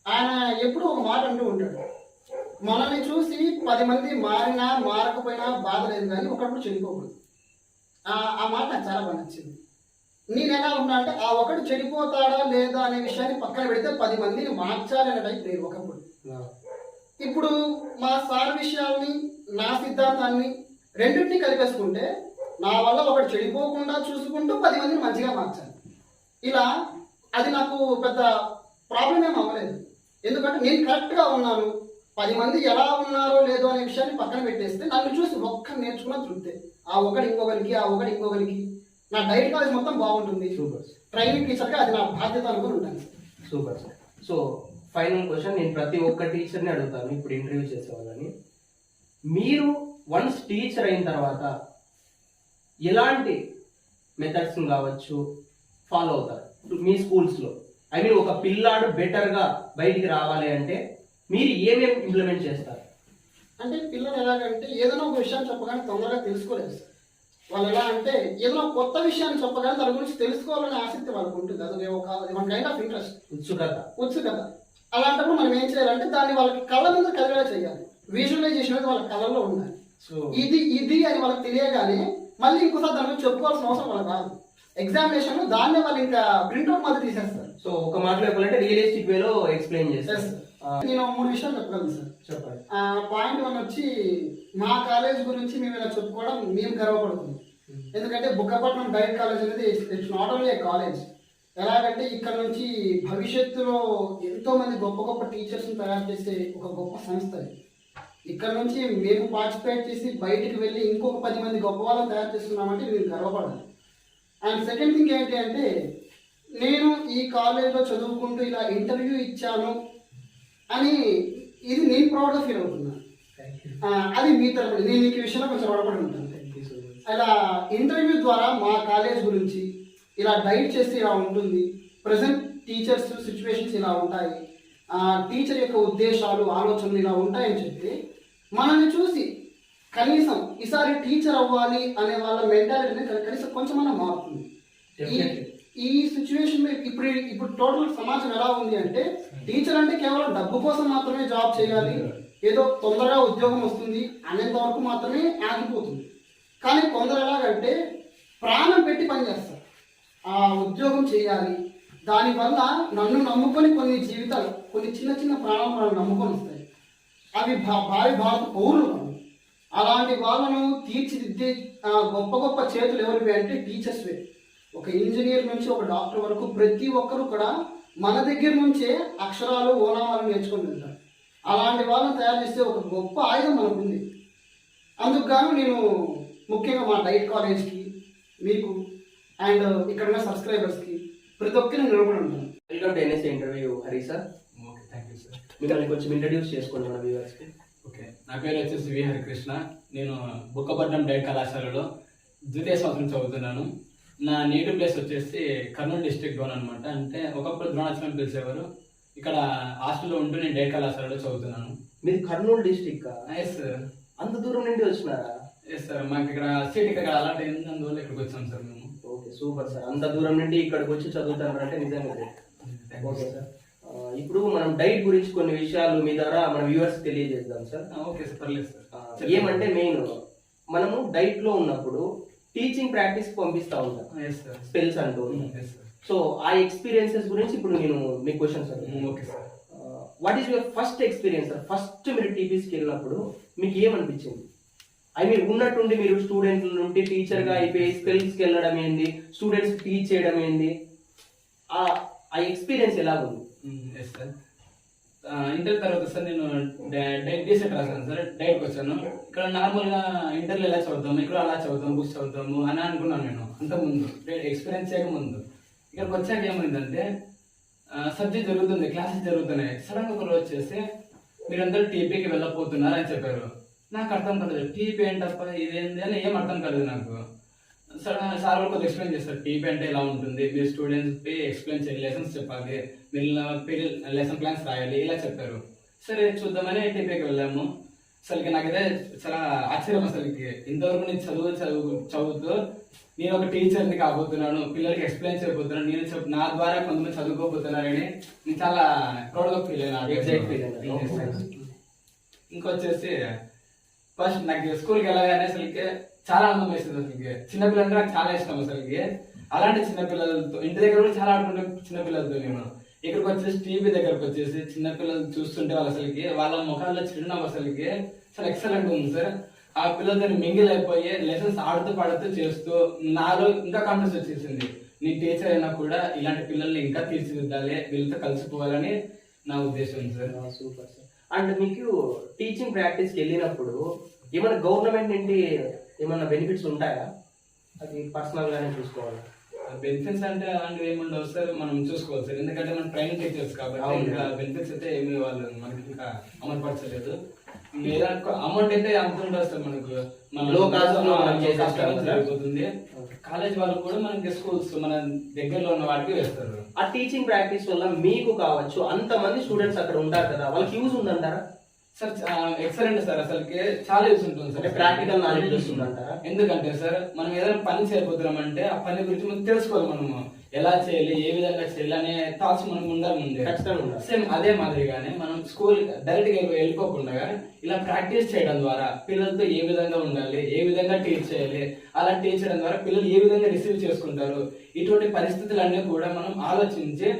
[SPEAKER 3] ఆయన ఎప్పుడూ ఒక మాట అంటూ ఉంటాడు, మనల్ని చూసి 10 మంది మారినా మారకపోయినా బాధ లేదు, కానీ ఒకప్పుడు చెడిపోకూడదు. ఆ మాట నాకు చాలా బాగా నచ్చింది. నేను ఎలా ఉన్నా అంటే ఆ ఒకటి చెడిపోతాడా లేదా అనే విషయాన్ని పక్కన పెడితే 10 మందిని మార్చాలి అనే టైప్ లేదు ఒకప్పుడు. ఇప్పుడు మా సార్ విషయాల్ని నా సిద్ధాంతాన్ని రెండింటినీ కలిపేసుకుంటే నా వల్ల ఒకటి చెడిపోకుండా చూసుకుంటూ 10 మందిని మంచిగా మార్చాలి. ఇలా అది నాకు పెద్ద ప్రాబ్లం ఏం అవ్వలేదు, ఎందుకంటే నేను కరెక్ట్గా ఉన్నాను. 10 మంది ఎలా ఉన్నారో లేదో అనే విషయాన్ని పక్కన పెట్టేస్తే నన్ను చూసి ఒక్కరు నేర్చుకున్న తృప్తే. ఆ ఒకటి ఇంకొకరికి నా డైట్ కాలేజ్ మొత్తం బాగుంటుంది.
[SPEAKER 1] సూపర్.
[SPEAKER 3] ట్రైనింగ్ టీచర్గా అది నా బాధ్యత అనుకుని ఉంటాను.
[SPEAKER 1] Super sir. So final question నేను ప్రతి ఒక్క టీచర్ని అడుగుతాను ఇప్పుడు ఇంటర్వ్యూ చేసేవాళ్ళని. మీరు వన్స్ టీచర్ అయిన తర్వాత ఎలాంటి మెథడ్స్ కావచ్చు ఫాలో అవుతారు మీ స్కూల్స్లో? ఐ మీన్ ఒక పిల్లాడు బెటర్గా బయటికి రావాలి అంటే మీరు ఏమేమి ఇంప్లిమెంట్ చేస్తారు?
[SPEAKER 3] అంటే పిల్లలు ఎలాగంటే ఏదైనా ఒక విషయాన్ని చెప్పగానే తొందరగా తెలుసుకోలేదు సార్. వాళ్ళు ఎలా అంటే ఏదైనా కొత్త విషయాన్ని చెప్పగానే దాని గురించి తెలుసుకోవాలనే ఆసక్తి వాళ్ళకు ఉంటుంది. అది ఒక వన్ కైండ్ ఆఫ్ ఇంట్రెస్ట్, ఉత్సుకత. అలాంటప్పుడు మనం ఏం చేయాలంటే దాన్ని వాళ్ళకి కళ్ళ మీద కలిగేలా చేయాలి. విజువలైజేషన్ అనేది వాళ్ళ కళ్ళల్లో ఉండాలి. ఇది అని వాళ్ళకి తెలియగానే మళ్ళీ ఇంకోసారి దాని గురించి చెప్పుకోవాల్సిన అవసరం వాళ్ళకి రాదు. ఎగ్జామినేషన్ దాన్నే వాళ్ళు ఇంకా ప్రింట్అవుట్ మాత్రం తీసేస్తారు.
[SPEAKER 1] సో ఒక మాటలో చెప్పాలంటే రియలిస్టిక్ వేలో ఎక్స్ప్లెయిన్ చేస్తారు.
[SPEAKER 3] నేను 3 విషయాలు చెప్పగలను సార్.
[SPEAKER 1] చెప్పండి.
[SPEAKER 3] పాయింట్ 1 వచ్చి మా కాలేజ్ గురించి మేము ఇలా చెప్పుకోవడం మేము గర్వపడుతున్నాం. ఎందుకంటే బుక్కపట్నం డైట్ కాలేజ్ అనేది it's not only A college. ఎలాగంటే ఇక్కడ నుంచి భవిష్యత్తులో ఎంతో మంది గొప్ప గొప్ప టీచర్స్ని తయారు చేసే ఒక గొప్ప సంస్థ. ఇక్కడ నుంచి మేము పార్టిసిపేట్ చేసి బయటికి వెళ్ళి ఇంకొక 10 మంది గొప్ప వాళ్ళని తయారు చేస్తున్నామంటే మేము గర్వపడాలి. అండ్ సెకండ్ థింగ్ ఏంటి అంటే నేను ఈ కాలేజ్లో చదువుకుంటూ ఇలా ఇంటర్వ్యూ ఇచ్చాను అని ఇది నేను ప్రౌడ్గా ఫీల్ అవుతున్నాను. అది మీ తరపున నేను ఈ విషయంలో కొంచెం గొడవపడి ఉంటాను. అలా ఇంటర్వ్యూ ద్వారా మా కాలేజ్ గురించి ఇలా డైట్ చేస్తే ఇలా ఉంటుంది, ప్రజెంట్ టీచర్స్ సిచ్యువేషన్స్ ఇలా ఉంటాయి, టీచర్ యొక్క ఉద్దేశాలు ఆలోచనలు ఇలా ఉంటాయని చెప్పి మనల్ని చూసి కనీసం ఈసారి టీచర్ అవ్వాలి అనే వాళ్ళ మెంటాలిటీని కనీసం కొంచెమన్నా మారుతుంది. ఈ సిచ్యువేషన్ ఇప్పుడు టోటల్ సమాజం ఎలా ఉంది అంటే టీచర్ అంటే కేవలం డబ్బు కోసం మాత్రమే జాబ్ చేయాలి, ఏదో తొందరగా ఉద్యోగం వస్తుంది అనేంత వరకు మాత్రమే ఆగిపోతుంది. కానీ కొందరు ఎలాగంటే ప్రాణం పెట్టి పనిచేస్తారు, ఆ ఉద్యోగం చేయాలి, దానివల్ల నన్ను నమ్ముకొని కొన్ని జీవితాలు, కొన్ని చిన్న చిన్న ప్రాణాలు మనం నమ్ముకొని వస్తాయి. అవి భావి భారత పౌరులు. అలాంటి వాళ్ళను తీర్చిదిద్దే గొప్ప గొప్ప చేతులు ఎవరివి అంటే టీచర్స్వే. ఒక ఇంజనీర్ నుంచి ఒక డాక్టర్ వరకు ప్రతి ఒక్కరు కూడా మన దగ్గర నుంచే అక్షరాలు ఓనామాలు నేర్చుకొని వెళ్తారు. అలాంటి వాళ్ళని తయారు చేసే ఒక గొప్ప ఆయుధం మనకు ఉంది. అందుకు గాను నేను ముఖ్యంగా మా డైట్ కాలేజ్కి మీకు అండ్ ఇక్కడ ఉన్న సబ్స్క్రైబర్స్కి ప్రతి ఒక్కరిని నిలబడి ఉంటాను.
[SPEAKER 1] Welcome to NSA interview Hari sir.
[SPEAKER 5] Okay, thank you sir.
[SPEAKER 1] మిమ్మల్ని కొంచెం ఇంట్రడ్యూస్ చేసుకోండి మన వ్యూవర్స్కి.
[SPEAKER 5] ఓకే, నా పేరు వచ్చేసి వి హరికృష్ణ. నేను బుక్కపట్నం డైట్ కళాశాలలో ద్వితీయ సంవత్సరం చదువుతున్నాను. నా నేటివ్ ప్లేస్ వచ్చేసి కర్నూలు డిస్ట్రిక్ట్ లోన్ అనమాట. అంటే ఒకప్పుడు ద్రోణాచలం పిలిచేవారు. ఇక్కడ హాస్టల్లో ఉంటూ నేను డైట్ కళాశాలలో చదువుతున్నాను.
[SPEAKER 1] మీరు కర్నూలు డిస్ట్రిక్ట్?
[SPEAKER 5] Yes sir.
[SPEAKER 1] అంత దూరం నుండి వచ్చినారా?
[SPEAKER 5] ఎస్ సార్, మాకు ఇక్కడ సీట్ ఇక్కడ అలాంటి అయింది, అందువల్ల ఇక్కడికి వచ్చాం సార్ మేము.
[SPEAKER 1] Okay, super sir. అంత దూరం నుండి ఇక్కడికి వచ్చి చదువుతారంటే నిజంగా గ్రేట్. ఓకే సార్, ఇప్పుడు మనం డైట్ గురించి కొన్ని విషయాలు మీ ద్వారా మన వ్యూవర్స్ తెలియజేద్దాం సార్.
[SPEAKER 5] ఓకే సార్, పర్లేదు సార్.
[SPEAKER 1] ఏమంటే మెయిన్ మనము డైట్ లో ఉన్నప్పుడు టీచింగ్ ప్రాక్టీస్ పంపిస్తా ఉంటాం,
[SPEAKER 5] ఎస్ సార్.
[SPEAKER 1] స్పెల్స్ అంటూ.
[SPEAKER 5] Yes sir.
[SPEAKER 1] సో ఆ ఎక్స్పీరియన్సెస్ గురించి ఇప్పుడు నేను మీ questions
[SPEAKER 5] okay sir.
[SPEAKER 1] What is your first experience sir? First మీరు టీపీస్కి వెళ్ళినప్పుడు మీకు ఏమనిపించింది? ఐ మీన్ ఉన్నట్టుండి మీరు స్టూడెంట్ల నుండి టీచర్ గా అయిపోయి స్పెల్స్కి వెళ్ళడం ఏంది, స్టూడెంట్స్ టీచ్ చేయడం ఏంది, ఆ ఎక్స్పీరియన్స్ ఎలా ఉంది?
[SPEAKER 5] Yes sir. ఇంటర్ తర్వాత సార్ నేను డైట్ డీసెట్ రాశాను సార్. డైట్కి వచ్చాను. ఇక్కడ నార్మల్గా ఇంటర్లో ఎలా చదువుతాము, ఇక్కడ అలా చదువుతాము, బుక్స్ చదువుతాము అని అనుకున్నాను నేను అంతకుముందు, ఎక్స్పీరియన్స్ చేయకముందు. ఇక్కడికి వచ్చాక ఏమైందంటే సబ్జెక్ట్ జరుగుతుంది, క్లాసెస్ జరుగుతున్నాయి. సడన్గా ఒక రోజు వచ్చేసి మీరందరూ టీపీకి వెళ్ళకపోతున్నారు అని చెప్పారు. నాకు అర్థం కాలేదు, టీపీ ఏంటప్ప ఇదేంది అని ఏం అర్థం కాలేదు నాకు. సడన్ సార్ వాళ్ళు కొద్దిగా ఎక్స్ప్లెయిన్ చేస్తారు, టీపీ అంటే ఇలా ఉంటుంది, మీరు స్టూడెంట్స్కి ఎక్స్ప్లెయిన్ చేయాలి, లెసన్స్ చెప్పాలి, మీరు లెసన్ ప్లాన్స్ రాయాలి, ఇలా చెప్పారు. సరే చూద్దామని టీపీకి వెళ్ళాము. అసలుకి నాకైతే చాలా ఆశ్చర్యం. అసలుకి ఇంతవరకు నేను చదువుతూ నేను ఒక టీచర్ని కాబోతున్నాను, పిల్లలకి ఎక్స్ప్లెయిన్ చేయబోతున్నాను, నేను నా ద్వారా కొంతమంది చదువుకోబోతున్నారని నేను చాలా ప్రౌడ్గా ఫీల్ అయినా. ఇంకొచ్చేసి ఫస్ట్ నాకు స్కూల్కి వెళ్ళగానే అసలుకి చాలా ఆనందం వేస్తుంది. అసలుకి చిన్నపిల్లలంటే నాకు చాలా ఇష్టం. అసలుకి అలాంటి చిన్నపిల్లలతో ఇంటి దగ్గర కూడా చాలా ఆడుకుంటే చిన్నపిల్లలతో నేను ఇక్కడికి వచ్చేసి టీవీ దగ్గరకు వచ్చేసి చిన్నపిల్లలు చూస్తుంటే వాళ్ళు అసలుకి వాళ్ళ ముఖాల్లో చిరునవ్వు అసలుకి చాలా ఎక్సలెంట్ ఉంది సార్. ఆ పిల్లలతో మింగిల్ అయిపోయి లెసన్స్ ఆడుతూ పాడుతూ చేస్తూ నాలో ఇంకా కాన్ఫిడెన్స్ వచ్చేసింది. నీ టీచర్ అయినా కూడా ఇలాంటి పిల్లల్ని ఇంకా తీర్చిదిద్దాలి, వీళ్ళతో కలిసిపోవాలని నా ఉద్దేశం సార్.
[SPEAKER 1] Super sir. అండ్ మీకు టీచింగ్ ప్రాక్టీస్కి వెళ్ళినప్పుడు ఏమైనా గవర్నమెంట్ నుండి ఏమైనా బెనిఫిట్స్ ఉంటాయా? అది పర్సనల్ గానే చూసుకోవాలి.
[SPEAKER 5] బెనిఫిట్స్ అంటే అలాంటివి ఏమి ఉండవు సార్, మనం చూసుకోవాలి సార్. ఎందుకంటే మనం ట్రైనింగ్ టీచర్స్ కాబట్టి ఇంకా బెనిఫిట్స్ అయితే ఏమి వాళ్ళు మనకి ఇంకా అమలుపరచలేదు. లేదా అమౌంట్ అయితే అంత ఉండదు సార్ మనకు, అయిపోతుంది. కాలేజ్ వాళ్ళు కూడా మనకి స్కూల్స్ మన దగ్గరలో ఉన్న వాటికి వేస్తారు.
[SPEAKER 1] ఆ టీచింగ్ ప్రాక్టీస్ వల్ల మీకు కావచ్చు అంతమంది స్టూడెంట్స్ అక్కడ ఉంటారు కదా, వాళ్ళకి యూజ్ ఉందంటారా?
[SPEAKER 5] Sir excellent sir. అసలుకి చాలా యూస్ ఉంటుంది సార్.
[SPEAKER 1] Practical knowledge వస్తుందంటారా?
[SPEAKER 5] ఎందుకంటే సార్ మనం ఏదైనా పని చేయబోతున్నామంటే ఆ పని గురించి మనం తెలుసుకోవాలి. మనము ఎలా చేయాలి, ఏ విధంగా చేయాలి అనే థాట్స్ మనకు ఉండాలి ముందే.
[SPEAKER 1] ఖచ్చితంగా.
[SPEAKER 5] సేమ్ అదే మాదిరిగానే మనం స్కూల్ డైరెక్ట్ గా వెళ్ళిపోకుండా ఇలా ప్రాక్టీస్ చేయడం ద్వారా పిల్లలతో ఏ విధంగా ఉండాలి, ఏ విధంగా టీచ్ చేయాలి, అలా టీచ్ చేయడం ద్వారా పిల్లలు ఏ విధంగా రిసీవ్ చేసుకుంటారు, ఇటువంటి పరిస్థితులన్నీ కూడా మనం ఆలోచించి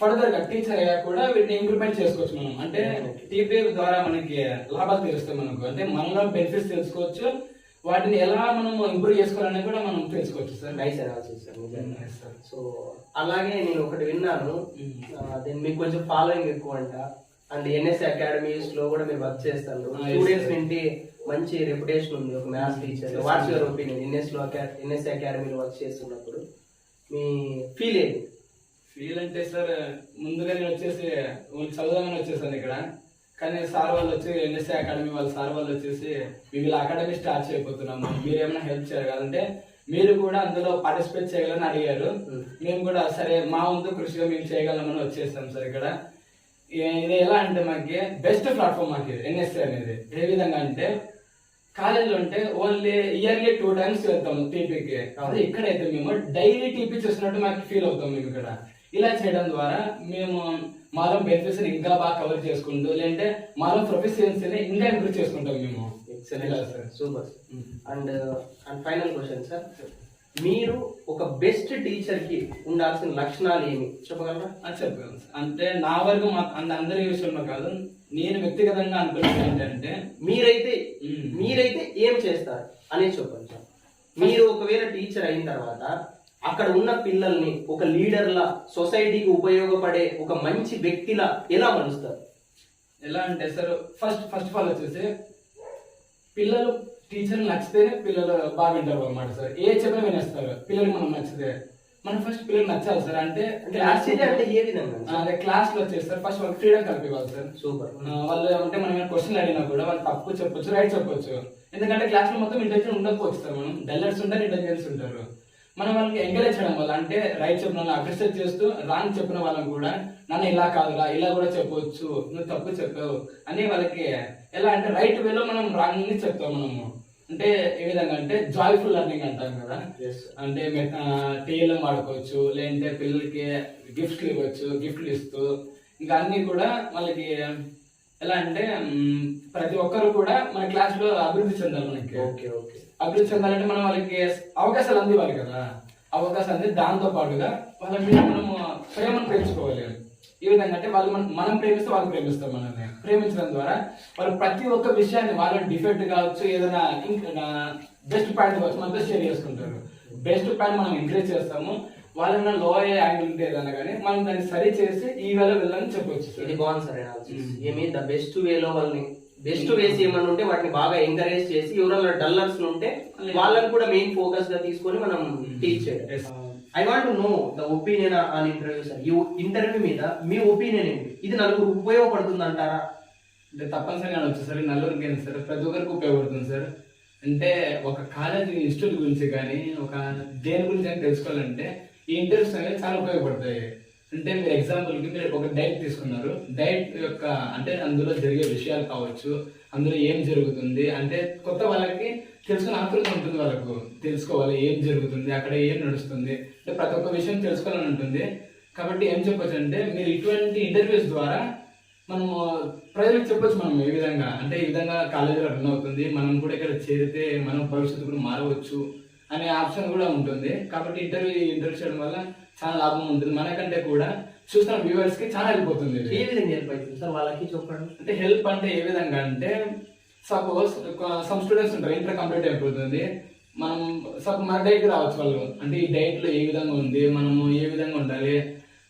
[SPEAKER 5] ఫర్దర్ గా టీచర్ అయ్యా కూడా వీటిని ఇంప్లిమెంట్ చేసుకోవచ్చు మనం. అంటే టీపీ ద్వారా మనకి లాభాలు తెలుస్తాయి మనకు. అంటే మనలో బెనిఫిట్స్ తెలుసుకోవచ్చు, వాటిని ఎలా మనం ఇంప్రూవ్ చేసుకోవాలని కూడా మనం తెలుసుకోవచ్చు sir.
[SPEAKER 1] Nice analysis sir. So అలాగే నేను ఒకటి విన్నాను, దీన్ని మీకు కొంచెం ఫాలోయింగ్ ఎక్కువ అంట. అండ్ ఎన్ఎస్ఏ అకాడమీస్ లో కూడా మీరు వర్క్ చేస్తారు. స్టూడెంట్స్ నుండి మంచి రెప్యుటేషన్ ఉంది ఒక maths teacher. What's your opinion NSA అకాడమీలో వర్క్ చేస్తున్నప్పుడు మీ ఫీల్ ఏంటి?
[SPEAKER 5] ఫీల్ అంటే సార్ ముందుగా నేను వచ్చేసి చదువుదామని వచ్చేసాను ఇక్కడ. కానీ సార్ వాళ్ళు వచ్చి ఎన్ఎస్ఏ అకాడమీ వాళ్ళ సార్ వాళ్ళు వచ్చేసి వీళ్ళ అకాడమీ స్టార్ట్ చేయబోతున్నాము, మీరు ఏమైనా హెల్ప్ చేయగలంటే మీరు కూడా అందులో పార్టిసిపేట్ చేయగలని అడిగారు. మేము కూడా సరే మా వంతు కృషిగా మేము చేయగలమని వచ్చేస్తాం సార్. ఇక్కడ ఇది ఎలా అంటే మాకి బెస్ట్ ప్లాట్ఫామ్ మాకు ఎన్ఎస్ఏ అనేది. ఏ విధంగా అంటే కాలేజీలో అంటే ఓన్లీ ఇయర్లీ 2 times వెళ్తాము టీపీకి. అదే ఇక్కడైతే మేము డైలీ టీపీ చూసినట్టు మాకు ఫీల్ అవుతాం మేము ఇక్కడ. ఇలా చేయడం ద్వారా మేము మాలో బెనిఫిట్స్ ఇంకా బాగా కవర్ చేసుకుంటూ, లేదంటే మాలో ప్రొఫెషన్సీని ఇంకా ఇంప్రూవ్ చేసుకుంటాం మేము.
[SPEAKER 1] Super. And final question sir, మీరు ఒక బెస్ట్ టీచర్ కి ఉండాల్సిన లక్షణాలు ఏమి చెప్పగలరా?
[SPEAKER 5] చెప్పగలను. అంటే నా వరకు అందరి విషయంలో కాదు, నేను వ్యక్తిగతంగా అనుకునేది ఏంటంటే
[SPEAKER 1] మీరైతే ఏం చేస్తారు అనేది చెప్పండి సార్. మీరు ఒకవేళ టీచర్ అయిన తర్వాత అక్కడ ఉన్న పిల్లల్ని ఒక లీడర్లా, సొసైటీకి ఉపయోగపడే ఒక మంచి వ్యక్తిలా ఎలా మలుస్తారు?
[SPEAKER 5] ఎలా అంటే సార్ ఫస్ట్ ఆఫ్ ఆల్ వచ్చేసి పిల్లలు టీచర్ నచ్చితేనే పిల్లలు బాగా వింటారు అన్నమాట సార్. ఏ చెప్పినా వినేస్తారు పిల్లలకి మనం నచ్చితే. మనం ఫస్ట్ పిల్లలకి నచ్చాలి సార్. అంటే క్లాస్
[SPEAKER 1] అంటే ఏ విధంగా?
[SPEAKER 5] అదే క్లాస్ లో వచ్చేస్తారు ఫస్ట్ వాళ్ళకి ఫ్రీడమ్ కల్పించాలి సార్.
[SPEAKER 1] సూపర్.
[SPEAKER 5] వాళ్ళు అంటే మనం ఏమైనా క్వశ్చన్ అడిగినా కూడా వాళ్ళు తప్పు చెప్పొచ్చు, రైట్ చెప్పొచ్చు. ఎందుకంటే క్లాస్ లో మొత్తం ఇంటెలిజెన్స్ ఉండకపోవచ్చు సార్. మనం డల్లర్స్ ఉంటారు, ఇంటెలిజెన్స్ ఉంటారు. మనం వాళ్ళకి ఎంకరేజ్ చేయడం వల్ల అంటే రైట్ చెప్పిన వాళ్ళని అప్రిషియేట్ చేస్తూ రాంగ్ చెప్పిన వాళ్ళని కూడా నన్ను ఇలా కాదురా, ఇలా కూడా చెప్పవచ్చు, నువ్వు తప్పు చెప్పావు అని వాళ్ళకి ఎలా అంటే రైట్ వేలో మనం రాంగ్ ని చెప్తాం మనము. అంటే ఏ విధంగా అంటే జాయ్ఫుల్ లెర్నింగ్ అంటాం కదా. అంటే టీఎల్ఎం వాడుకోవచ్చు, లేదంటే పిల్లలకి గిఫ్ట్లు ఇవ్వచ్చు, గిఫ్ట్లు ఇస్తూ ఇంకా అన్ని కూడా వాళ్ళకి ఎలా అంటే ప్రతి ఒక్కరు కూడా మన క్లాస్ లో అభివృద్ధి చెందాలి. మనకి అభివృద్ధి చెందాలంటే మనం వాళ్ళకి అవకాశాలు అందివ్వాలి కదా. అవకాశాలు అంది దాంతో పాటుగా వాళ్ళ మీద మనము ప్రేమను పెంచుకోవాలి. ఈ విధంగా అంటే వాళ్ళు మనం ప్రేమిస్తే వాళ్ళు ప్రేమిస్తాం. మనల్ని ప్రేమించడం ద్వారా వాళ్ళు ప్రతి ఒక్క విషయాన్ని వాళ్ళ డిఫెక్ట్ కావచ్చు, ఏదైనా ఇంకా బెస్ట్ పాయింట్ కావచ్చు మనతో షేర్ చేసుకుంటారు. బెస్ట్ పాయింట్ మనం ఎంకరేజ్ చేస్తాము. వాళ్ళ లో యాంగిల్ ఉంటే ఏదన్నా కానీ మనం దాన్ని సరి చేసి ఈ వేలో వెళ్ళని చెప్పొచ్చు సార్.
[SPEAKER 1] ఇది బాగుంది సార్. ఏమి ద బెస్ట్ వేలో వాళ్ళని బెస్ట్ వేసి ఏమన్నా ఉంటే వాటిని బాగా ఎంకరేజ్ చేసి ఎవరైనా డల్లర్స్ ఉంటే వాళ్ళని కూడా మెయిన్ ఫోకస్ గా తీసుకొని మనం టీచ్ చేయాలి. I want to know the opinion on interview sir. ఈ ఇంటర్వ్యూ మీద మీ ఒపీనియన్ ఏంటి? ఇది నలుగురు ఉపయోగపడుతుంది అంటారా?
[SPEAKER 5] అంటే తప్పనిసరిగా అనొచ్చు సార్. నలుగురికి ఏంటి సార్, ప్రతి ఒక్కరికి ఉపయోగపడుతుంది సార్. అంటే ఒక కాలేజ్ ఇన్స్టిట్యూట్ గురించి కానీ ఒక దేని గురించి అని తెలుసుకోవాలంటే ఈ ఇంటర్వ్యూస్ అనేవి చాలా ఉపయోగపడతాయి. అంటే మీరు ఎగ్జాంపుల్కి మీరు ఒక డైట్ తీసుకున్నారు. డైట్ యొక్క అంటే అందులో జరిగే విషయాలు కావచ్చు, అందులో ఏం జరుగుతుంది అంటే కొత్త వాళ్ళకి తెలుసుకునే ఆతృత ఉంటుంది. వాళ్ళకు తెలుసుకోవాలి ఏం జరుగుతుంది, అక్కడ ఏం నడుస్తుంది, అంటే ప్రతి ఒక్క విషయం తెలుసుకోవాలని ఉంటుంది. కాబట్టి ఏం చెప్పొచ్చు అంటే మీరు ఇటువంటి ఇంటర్వ్యూస్ ద్వారా మనము ప్రజలకు చెప్పొచ్చు మనం ఏ విధంగా అంటే ఈ విధంగా కాలేజీలో రన్ అవుతుంది, మనం కూడా ఇక్కడ చేరితే మనం భవిష్యత్తు కూడా మారవచ్చు అనే ఆప్షన్ కూడా ఉంటుంది. కాబట్టి ఇంటర్వ్యూ చేయడం వల్ల చాలా లాభం ఉంటుంది. మనకంటే కూడా చూసిన వ్యూవర్స్ కి చాలా హెల్ప్ అవుతుంది.
[SPEAKER 1] ఏ విధంగా హెల్ప్ అవుతుంది సార్ వాళ్ళకి చెప్పండి.
[SPEAKER 5] అంటే హెల్ప్ అంటే ఏ విధంగా అంటే సపోజ్ సమ్ స్టూడెంట్స్ ఉంటారు, ఇంటర్ కంప్లీట్ అయిపోతుంది, మనం మన డైట్ రావచ్చు వాళ్ళు. అంటే ఈ డైట్ లో ఏ విధంగా ఉంది, మనము ఏ విధంగా ఉండాలి,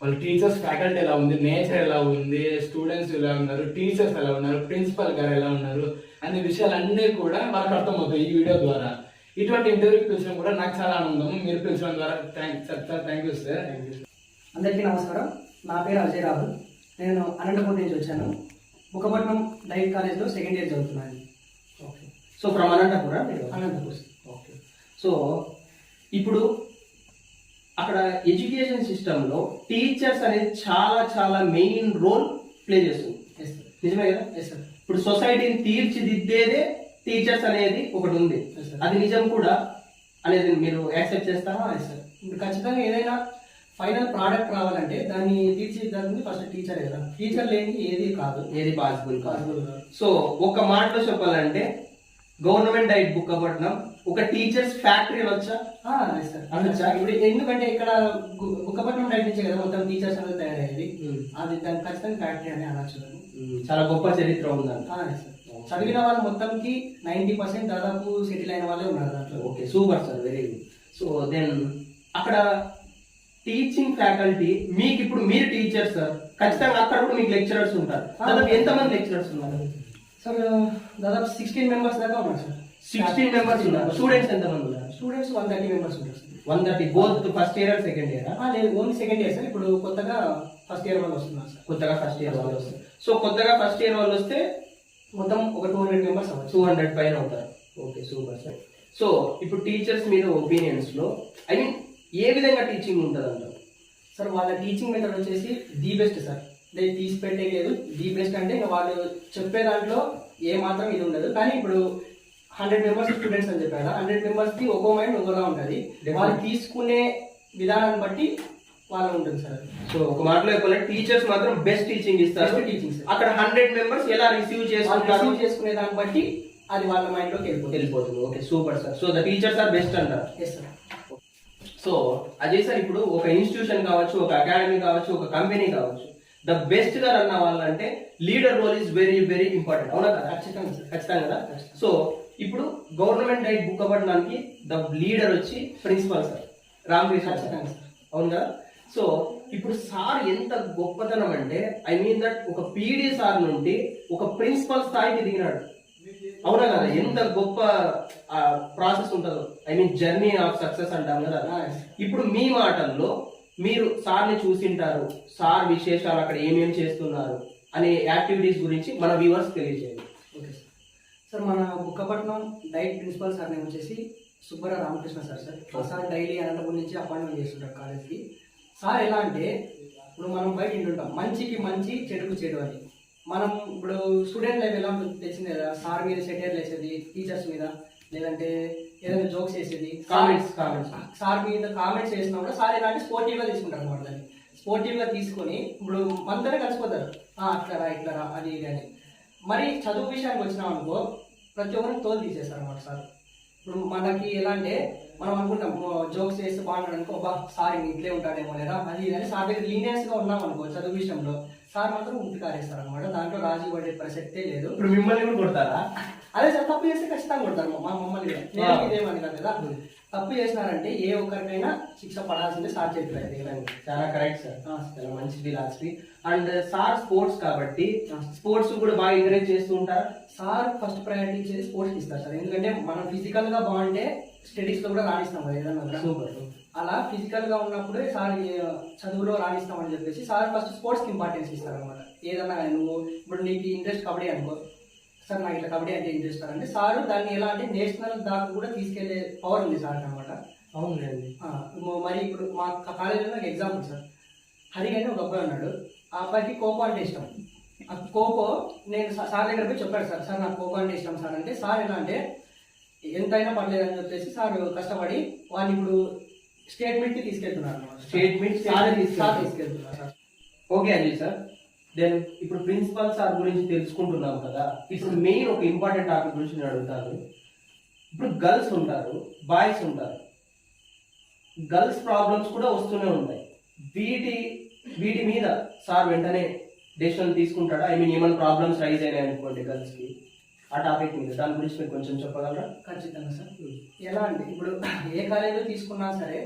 [SPEAKER 5] వాళ్ళ టీచర్స్ ఫ్యాకల్టీ ఎలా ఉంది, నేచర్ ఎలా ఉంది, స్టూడెంట్స్ ఎలా ఉన్నారు, టీచర్స్ ఎలా ఉన్నారు, ప్రిన్సిపల్ గారు ఎలా ఉన్నారు అనే విషయాలన్నీ కూడా వాళ్ళకి అర్థమవుతాయి ఈ వీడియో ద్వారా. ఇటువంటి ఇంటర్వ్యూ పిలిచడం కూడా నాకు చాలా ఆనందం. మీరు పిలిచడం ద్వారా థ్యాంక్ యూ సార్.
[SPEAKER 2] అందరికీ నమస్కారం. నా పేరు అజయ్ రాహుల్. నేను అనంతపూర్ నుంచి వచ్చాను. బుక్కపట్నం డైట్ కాలేజ్లో సెకండ్ ఇయర్ చదువుతున్నాను.
[SPEAKER 1] ఓకే. సో ఫ్రమ్ అనంతపురా?
[SPEAKER 2] అనంతపూర్.
[SPEAKER 1] ఓకే. సో ఇప్పుడు అక్కడ ఎడ్యుకేషన్ సిస్టంలో టీచర్స్ అనేది చాలా చాలా మెయిన్ రోల్ ప్లే చేస్తుంది. నిజమే కదా? ఇప్పుడు సొసైటీని తీర్చిదిద్దేదే టీచర్స్ అనేది ఒకటి ఉంది. అది నిజం కూడా అనేది మీరు యాక్సెప్ట్ చేస్తారా?
[SPEAKER 2] సార్ ఇప్పుడు ఖచ్చితంగా ఏదైనా ఫైనల్ ప్రోడక్ట్ రావాలంటే దాన్ని తీర్చిదిద్దాలని ఫస్ట్ టీచర్ కదా. టీచర్ లేని ఏది కాదు,
[SPEAKER 1] ఏది పాసిబుల్ కాదు. సో ఒక మాటలో చెప్పాలంటే గవర్నమెంట్ డైట్ బుక్కపట్నం ఒక టీచర్స్ ఫ్యాక్టరీ అనొచ్చా?
[SPEAKER 2] అనొచ్చా? ఇప్పుడు ఎందుకంటే ఇక్కడ బుక్కపట్నం డైట్ నుంచే కదా మొత్తం టీచర్స్ అనేది తయారయ్యేది. అది దాన్ని ఖచ్చితంగా ఫ్యాక్టరీ అని అనొచ్చు.
[SPEAKER 1] చాలా గొప్ప చరిత్ర ఉందండి.
[SPEAKER 2] చదివిన వాళ్ళు మొత్తంకి 90% దాదాపు సెటిల్ అయిన వాళ్ళే ఉన్నారు దాంట్లో.
[SPEAKER 1] Okay, super sir, very good. So then అక్కడ టీచింగ్ ఫ్యాకల్టీ మీకు ఇప్పుడు మీరు టీచర్ సార్, ఖచ్చితంగా అక్కడ కూడా మీకు లెక్చరర్స్ ఉంటారు. దాదాపు ఎంతమంది లెక్చరర్స్ ఉన్నారు
[SPEAKER 2] సార్? దాదాపు 16 మెంబర్స్ దాకా ఉన్నారు సార్.
[SPEAKER 1] 16 మెంబర్స్ ఉన్నారు. స్టూడెంట్స్ ఎంతమంది ఉన్నారు?
[SPEAKER 2] స్టూడెంట్స్ 130 మెంబర్స్ ఉంటారు.
[SPEAKER 1] 130 both first year and second year?
[SPEAKER 2] లేదు, ఓన్లీ సెకండ్ ఇయర్ సార్. ఇప్పుడు కొత్తగా ఫస్ట్ ఇయర్ వాళ్ళు వస్తున్నారు సార్.
[SPEAKER 1] కొత్తగా ఫస్ట్ ఇయర్ వాళ్ళు వస్తారు. సో కొత్తగా ఫస్ట్ ఇయర్ వాళ్ళు వస్తే
[SPEAKER 2] మొత్తం ఒక 200 మెంబర్స్ అవ్వచ్చు.
[SPEAKER 1] 200 పైన అవుతారు. Okay, super sir. సో ఇప్పుడు టీచర్స్ మీద ఒపీనియన్స్ లో ఐ మీన్ ఏ విధంగా టీచింగ్ ఉంటుంది అంటారు
[SPEAKER 2] సార్? వాళ్ళ టీచింగ్ మెథడ్ వచ్చేసి ది బెస్ట్ సార్. లేదు తీసి పెట్టే లేదు, ది బెస్ట్ అంటే ఇంకా వాళ్ళు చెప్పే దాంట్లో ఏ మాత్రం ఇది ఉండదు. కానీ ఇప్పుడు 100 మెంబర్స్ స్టూడెంట్స్ అని చెప్పారు. 100 మెంబర్స్ కి ఒక్కో మైండ్ ఒక్కోలా ఉంటుంది. వాళ్ళు తీసుకునే విధానాన్ని బట్టి వాళ్ళు ఉంటుంది సార్.
[SPEAKER 1] సో ఒక మాటలో చెప్పాలంటే టీచర్స్ మాత్రం బెస్ట్ టీచింగ్ ఇస్తారు.
[SPEAKER 2] టీచింగ్
[SPEAKER 1] అక్కడ 100 మెంబర్స్ ఎలా రిసీవ్
[SPEAKER 2] చేసుకునే దాన్ని బట్టి అది వాళ్ళ మైండ్ లోకి
[SPEAKER 1] వెళ్ళిపోతుంది. Okay, super sir. So the teachers are best అంటారు.
[SPEAKER 2] Yes sir.
[SPEAKER 1] So Ajay sir, ఇప్పుడు ఒక ఇన్స్టిట్యూషన్ కావచ్చు, ఒక అకాడమీ కావచ్చు, ఒక కంపెనీ కావచ్చు, ద బెస్ట్ గా రన్ అవ్వాలంటే leader role is very very important. అవునా కదా?
[SPEAKER 2] ఖచ్చితంగా సార్,
[SPEAKER 1] ఖచ్చితంగా కదా. సో ఇప్పుడు గవర్నమెంట్ డైట్ బుక్కపట్నానికి ద లీడర్ వచ్చి ప్రిన్సిపల్ సార్ రామకృష్ణ.
[SPEAKER 2] ఖచ్చితంగా సార్.
[SPEAKER 1] అవును కదా? సో ఇప్పుడు సార్ ఎంత గొప్పతనం అంటే ఐ మీన్ దట్ ఒక పీడీ సార్ నుండి ఒక ప్రిన్సిపల్ స్థాయికి దిగినాడు. అవునా కదా, ఎంత గొప్ప ప్రాసెస్ ఉంటుందో, I mean journey of success అంటాం కదా. ఇప్పుడు మీ మాటల్లో మీరు సార్ని చూసింటారు, సార్ విశేషాలు అక్కడ ఏమేమి చేస్తున్నారు అనే యాక్టివిటీస్ గురించి మన వ్యూవర్స్ తెలియజేయండి.
[SPEAKER 2] ఓకే సార్, మన Bukkapatnam diet principal sir name వచ్చేసి Subbara Ramakrishna sir. Sir daily Anantapuram నుంచి అపాయింట్మెంట్ చేస్తుంటారు కాలేజ్కి. సార్ ఎలా అంటే ఇప్పుడు మనం బయట వింటుంటాం మంచికి మంచి చెడుకు చెడు అని. మనం ఇప్పుడు స్టూడెంట్ లైఫ్ ఎలా ఉంటుంది తెలిసిందే కదా, సార్ మీద సెటైర్లు వేసేది, టీచర్స్ మీద, లేదంటే ఏదైనా జోక్స్ వేసేది,
[SPEAKER 1] కామెంట్స్
[SPEAKER 2] సార్ మీద కామెంట్స్ చేసినా కూడా సార్ ఎలా అంటే స్పోర్టివ్గా తీసుకుంటారు అనమాట. దాన్ని స్పోర్టివ్గా తీసుకొని ఇప్పుడు మనతోనే కలిసిపోతారు, అట్లరా ఇట్లరా అది ఇది అని. మరి చదువు విషయానికి వచ్చినాం అనుకో ప్రతి ఒక్కరిని తోలు తీసేస్తారు అనమాట సార్. ఇప్పుడు మనకి ఎలా అంటే మనం అనుకుంటాం జోక్స్ చేస్తే బాగుంటాడు అనుకో, సార్ ఇట్లే ఉంటాడేమో లేదా అది ఇది అని సార్ దగ్గర లీనియర్స్గా ఉన్నాం అనుకో చదువు విషయంలో, సార్ మాత్రం ఉట్టి కారేస్తారు అనమాట. దాంట్లో రాజీ పడే ప్రసక్తే లేదు.
[SPEAKER 1] ఇప్పుడు మిమ్మల్ని కూడా కొడతారా?
[SPEAKER 2] అదే సార్, తప్పు చేస్తే ఖచ్చితంగా కొడతారు మా మమ్మల్ని కూడా. నేను ఇదేమని కాదు కదా, తప్పు చేసినారంటే ఏ ఒక్కరికైనా శిక్ష పడాల్సిందే సార్ చేతిలో.
[SPEAKER 1] చాలా కరెక్ట్ సార్, చాలా మంచి ఫిలాసఫీ. అండ్ సార్ స్పోర్ట్స్ కాబట్టి స్పోర్ట్స్ కూడా బాగా ఎంకరేజ్ చేస్తూ ఉంటారు.
[SPEAKER 2] సార్ ఫస్ట్ ప్రయారిటీ ఇచ్చేది స్పోర్ట్స్కి ఇస్తారు సార్. ఎందుకంటే మనం ఫిజికల్ గా బాగుంటే స్టడీస్ లో కూడా రాణిస్తాం కదా ఏదన్నా.
[SPEAKER 1] సూపర్.
[SPEAKER 2] అలా ఫిజికల్ గా ఉన్నప్పుడే సార్ చదువులో రాణిస్తామని చెప్పేసి సార్ ఫస్ట్ స్పోర్ట్స్ కి ఇంపార్టెన్స్ ఇస్తారు అనమాట. ఏదన్నా నువ్వు ఇప్పుడు నీకు ఇంట్రెస్ట్ కబడ్డీ అనుకో, సార్ నాకు ఇట్లా కబడ్డీ అంటే ఇంట్రెస్ట్ అంటే సార్ దాన్ని ఎలా అంటే నేషనల్ దాకా కూడా తీసుకెళ్లే పవర్ ఉంది సార్ అనమాట.
[SPEAKER 1] అవునండి.
[SPEAKER 2] మరి ఇప్పుడు మా కాలేజీలో నాకు ఎగ్జాంపుల్ సార్, హరి అని ఒక అబ్బాయి ఉన్నాడు. ఆ అబ్బాయికి ఖోఖో అంటే ఇష్టం. ఆ ఖోఖో నేను సార్ దగ్గర పోయి చెప్పాడు, సార్ నాకు ఖోఖో అంటే ఇష్టం సార్ అంటే, సార్ ఎలా అంటే ఎంతైనా పర్లేదు అని చెప్పేసి సార్ కష్టపడి వాళ్ళు ఇప్పుడు స్టేట్మెంట్కి తీసుకెళ్తున్నారు అనమాట.
[SPEAKER 1] స్టేట్మెంట్
[SPEAKER 2] తీసుకెళ్తున్నారు సార్.
[SPEAKER 1] ఓకే అండి సార్. దెన్ ఇప్పుడు ప్రిన్సిపల్ సార్ గురించి తెలుసుకుంటున్నాం కదా, ఇప్పుడు మెయిన్ ఒక ఇంపార్టెంట్ టాపిక్ గురించి నేను అడుగుతాను. ఇప్పుడు గర్ల్స్ ఉంటారు, బాయ్స్ ఉంటారు. గర్ల్స్ ప్రాబ్లమ్స్ కూడా వస్తూనే ఉంటాయి. వీటి మీద సార్ వెంటనే డెసిషన్ తీసుకుంటాడా? ఐ మీన్ ఏమైనా ప్రాబ్లమ్స్ రైజ్ అయినాయి అనుకోండి గర్ల్స్ కి, ఆ టాపిక్ మీద దాని గురించి మీరు కొంచెం చెప్పగలరా?
[SPEAKER 2] ఖచ్చితంగా సార్. ఎలా అంటే ఇప్పుడు ఏ కాలేజీలో తీసుకున్నా సరే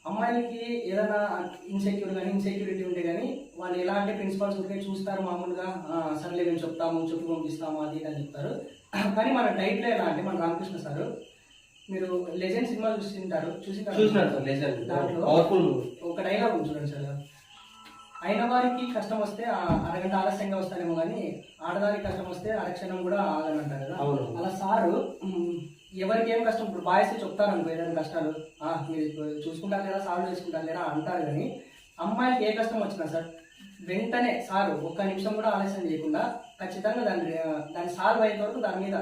[SPEAKER 2] అమ్మాయిలకి ఏదైనా ఇన్సెక్యూరిటీ ఉంటే కానీ వాళ్ళు ఎలా అంటే ప్రిన్సిపాల్స్ ఉంటే చూస్తారు మామూలుగా, సర్లే మేము చెప్పి పంపిస్తాము అది అని చెప్తారు. కానీ మన డైట్లో ఎలా అంటే మన రామకృష్ణ సార్, మీరు లెజెండ్ సినిమా చూసినారు
[SPEAKER 1] సార్. లెజెండ్
[SPEAKER 2] దాంట్లో
[SPEAKER 1] పవర్ఫుల్
[SPEAKER 2] ఒక డైలాగ్ ఉంది చూడండి సార్, అయిన వారికి కష్టం వస్తే అరగంట ఆలస్యంగా వస్తారేమో కానీ ఆడదానికి కష్టం వస్తే అరక్షణం కూడా ఆగనంటారు కదా. అలా సారు ఎవరికి ఏం కష్టం, ఇప్పుడు బాయ్స్ చెప్తారు అనుకో ఏదైనా కష్టాలు, మీరు చూసుకుంటారు లేదా సాల్వ్ చేసుకుంటారు లేదా అంటారు. కానీ అమ్మాయిలకి ఏ కష్టం వచ్చినా సార్ వెంటనే సారు ఒక్క నిమిషం కూడా ఆలస్యం చేయకుండా ఖచ్చితంగా దాన్ని సాల్వ్ అయ్యే వరకు దాని మీద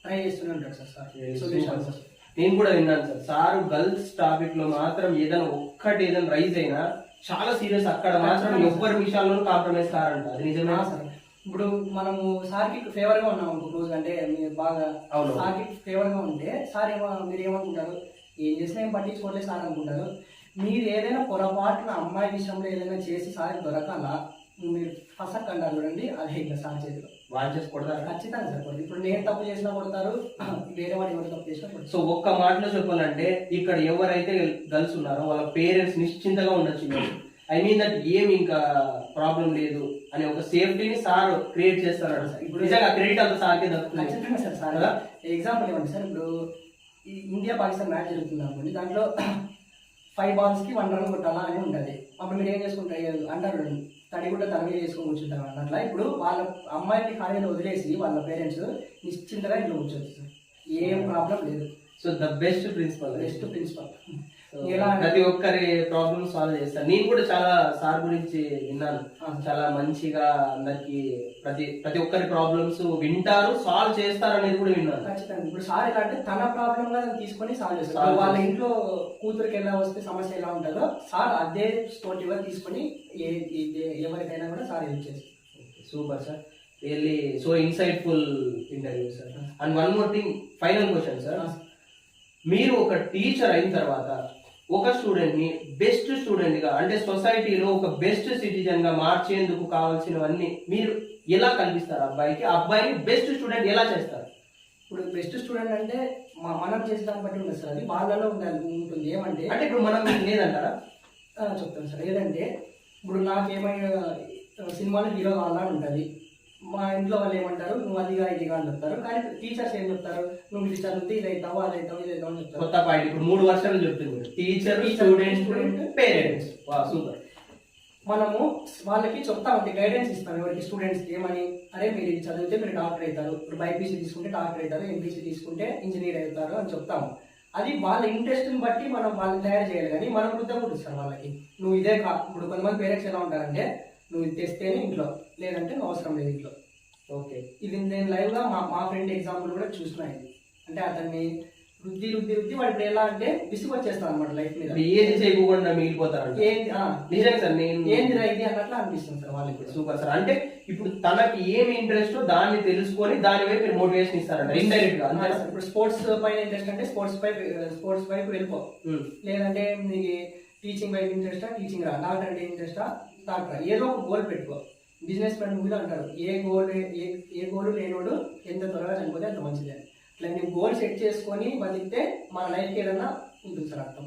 [SPEAKER 2] ట్రై చేస్తూనే ఉంటాడు సార్. సొల్యూషన్
[SPEAKER 1] నేను కూడా విన్నాను సార్. సార్ గర్ల్స్ టాపిక్ లో మాత్రం ఏదైనా రైజ్ అయినా చాలా సీరియస్, అక్కడ మాత్రం ఎవ్వరి విషయాల్లో కాంప్రమైజ్ కారంట. అది నిజమే
[SPEAKER 2] సార్. ఇప్పుడు మనము సార్కి ఫేవర్ గా ఉన్నాం అనుకో క్లోజ్ అంటే మీరు బాగా సార్కి ఫేవర్ గా ఉంటే సార్ మీరు ఏమనుకుంటారు, ఏం చేసినా ఏం పట్టించుకోవట్లేదు సార్ అనుకుంటారు. మీరు ఏదైనా పొరపాటున అమ్మాయి విషయంలో ఏదైనా చేసి సార్ దొరకాలా మీరు ఫస్ట్ అంటారు చూడండి, అదే ఇంకా సార్ చేతిలో
[SPEAKER 1] వాళ్ళు చేసి కొడతారు.
[SPEAKER 2] ఖచ్చితంగా సార్. ఇప్పుడు నేను తప్పు చేసినా కొడతారు, వేరే వాడు ఎవరు తప్పు చేసినా కొడతారు.
[SPEAKER 1] సో ఒక్క మాటలో చెప్పాలంటే ఇక్కడ ఎవరైతే గర్ల్స్ ఉన్నారో వాళ్ళ పేరెంట్స్ నిశ్చింతగా ఉండొచ్చు. ఐ మీన్ దట్ ఏమి ఇంకా ప్రాబ్లం లేదు అనే ఒక సేఫ్టీని సార్ క్రియేట్ చేస్తాడు సార్. ఇప్పుడు నిజంగా క్రెడిట్ అంతా సార్కే దక్కుతుంది.
[SPEAKER 2] ఖచ్చితంగా సార్. సార్ ఎగ్జాంపుల్ ఇవ్వండి సార్, ఇప్పుడు ఇండియా పాకిస్తాన్ మ్యాచ్ జరుగుతుంది అనుకోండి, దాంట్లో 5 balls కి 1 run కొట్టాలా అని ఉంటుంది. అప్పుడు మీరు ఏం చేసుకుంటారు అంటారు, తడిగుడ్డ తనమే చేసుకొని కూర్చుంటారు అన్నట్లా. ఇప్పుడు వాళ్ళ అమ్మాయిని ఖాళీలో వదిలేసి వాళ్ళ పేరెంట్స్ నిశ్చింతగా ఇంట్లో కూర్చోవచ్చు సార్, ఏం ప్రాబ్లం లేదు.
[SPEAKER 1] So the best principal.
[SPEAKER 2] ప్రతి
[SPEAKER 1] ఒక్కరి ప్రాబ్లమ్ సాల్వ్ చేస్తారు. నేను కూడా చాలా సార్ గురించి విన్నాను, చాలా మంచిగా అందరికి ప్రతి ఒక్కరి ప్రాబ్లమ్స్ వింటారు, సాల్వ్ చేస్తారు అనేది కూడా విన్నాను.
[SPEAKER 2] ఖచ్చితంగా. ఇప్పుడు సార్ ఎలా అంటే తన ప్రాబ్లమ్ గా తీసుకొని సాల్వ్ చేస్తారు. వాళ్ళ ఇంట్లో కూతురికి ఎలా వస్తే సమస్య ఎలా ఉంటుందో సార్ అదే స్పోర్టివ్ గా తీసుకొని ఎవరికైనా కూడా సార్ హెల్ప్ చేస్తారు.
[SPEAKER 1] Super sir, really so insightful interview sir. And one more thing, final question sir. మీరు ఒక టీచర్ అయిన తర్వాత ఒక స్టూడెంట్ ని బెస్ట్ స్టూడెంట్ గా, అంటే సొసైటీలో ఒక బెస్ట్ సిటిజన్ గా మార్చేందుకు కావాల్సినవన్నీ మీరు ఎలా కల్పిస్తారు అబ్బాయికి? అబ్బాయిని బెస్ట్ స్టూడెంట్ ఎలా చేస్తారు?
[SPEAKER 2] ఇప్పుడు బెస్ట్ స్టూడెంట్ అంటే మనం చేసేదాన్ని బట్టి ఉంటుంది సార్, అది వాళ్ళలో ఉంటుంది. ఏమంటే
[SPEAKER 1] అంటే ఇప్పుడు మనం లేదంటారా?
[SPEAKER 2] చెప్తాను సార్. ఏదంటే ఇప్పుడు నాకేమైనా సినిమాలో హీరో కావాలని ఉంటుంది, మా ఇంట్లో వాళ్ళు ఏమంటారు, నువ్వు అదిగా ఇదిగా అని చెప్తారు. కానీ టీచర్స్ ఏం చెప్తారు, నువ్వు ఇది చదివితే ఇది అవుతావు, అది అవుతావు, ఇది అవుతావు అని చెప్తారు.
[SPEAKER 1] కొత్త పాయింట్ ఇప్పుడు 3 వర్షాలు చెప్తుంది, టీచర్, స్టూడెంట్, పేరెంట్స్. సూపర్.
[SPEAKER 2] మనము వాళ్ళకి చెప్తామంటే గైడెన్స్ ఇస్తాం ఎవరికి, స్టూడెంట్స్కి ఏమని, అరే మీరు ఇది చదివితే మీరు డాక్టర్ అవుతారు, ఇప్పుడు బైపీసీ తీసుకుంటే డాక్టర్ అవుతారు, ఎంపీసీ తీసుకుంటే ఇంజనీర్ అవుతారు అని చెప్తాము. అది వాళ్ళ ఇంట్రెస్ట్ని బట్టి మనం వాళ్ళని తయారు చేయాలి. కానీ మనం వృద్ధం పుట్టిస్తాం వాళ్ళకి, నువ్వు ఇదే ఇప్పుడు కొంతమంది పేరెంట్స్ ఎలా ఉంటారంటే, నువ్వు ఇది తెస్తేనే ఇంట్లో, లేదంటే నువ్వు అవసరం లేదు ఇంట్లో.
[SPEAKER 1] ఓకే.
[SPEAKER 2] ఇది నేను లైవ్గా మా ఫ్రెండ్ ఎగ్జాంపుల్ కూడా చూసిన. ఇది అంటే అతన్ని రుద్ది వాడు ఎలా అంటే విసుగు వచ్చేస్తాను అనమాట లైఫ్ మీద,
[SPEAKER 1] ఏది చేయకుండా మిగిలిపోతారు. నిజంగా సార్, నేను
[SPEAKER 2] ఏందిరా ఇది అన్నట్లు అనిపిస్తుంది సార్ వాళ్ళకి కూడా.
[SPEAKER 1] Super sir. అంటే ఇప్పుడు తనకి ఏమి ఇంట్రెస్ట్ దాన్ని తెలుసుకొని దాని వైపు మీరు మోటివేషన్ ఇస్తారంట ఇండైరెక్ట్ గా. అంతే.
[SPEAKER 2] ఇప్పుడు స్పోర్ట్స్ పైన ఇంట్రెస్ట్ అంటే స్పోర్ట్స్ వైపు వెళ్ళిపో, లేదంటే నీకు టీచింగ్ వైపు ఇంట్రెస్టా, టీచింగ్ రా, డాక్టర్ అంటే ఇంట్రెస్టా, డాక్టర్. ఏదో ఒక గోల్ పెట్టుకో. బిజినెస్ ఫ్రెండ్ మూవీలో అంటారు, ఏ గోల్ లేనోడు ఎంత త్వరగా చనిపోతే అంత మంచిది. ఇట్లా నువ్వు గోల్ సెట్ చేసుకొని బతికితే మన లైఫ్కి ఏదన్నా ఉంటుంది సార్ అర్థం.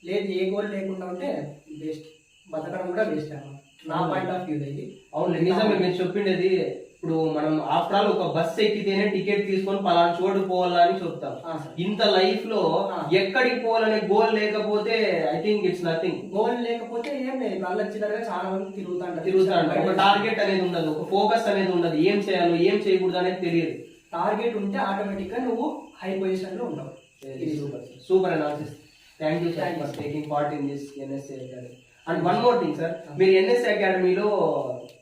[SPEAKER 2] లేదు ఏ గోల్ లేకుండా ఉంటే వేస్ట్, బతకడం కూడా వేస్ట్ అన్నమాట. నా పాయింట్ ఆఫ్ వ్యూ ఇది.
[SPEAKER 1] అవును, నిజంగా మీరు చెప్పిండేది. ఇప్పుడు మనం ఆఫ్టర్ ఆల్ ఒక బస్ ఎక్కితేనే టికెట్ తీసుకొని పలానా చోటు పోవాలని చెప్తాం. ఇంత లైఫ్ లో ఎక్కడికి పోవాలనే గోల్ లేకపోతే I think it's nothing.
[SPEAKER 2] Goal లేకపోతే ఏం లేదు, అల్లచ్చిదరగా చాలా మంది తిరుగుతాంటారు.
[SPEAKER 1] ఒక టార్గెట్ అనేది ఉండదు, ఒక ఫోకస్ అనేది ఉండదు, ఏం చేయాలో ఏం చేయకూడదు అనేది తెలియదు.
[SPEAKER 2] టార్గెట్ ఉంటే ఆటోమేటిక్ గా నువ్వు హై పొజిషన్ లో ఉంటావు.
[SPEAKER 1] Super analysis. Thank you sir for taking part in this NSA academy. And one more thing sir, మీరు ఎన్ఎస్ఏ అకాడమీలో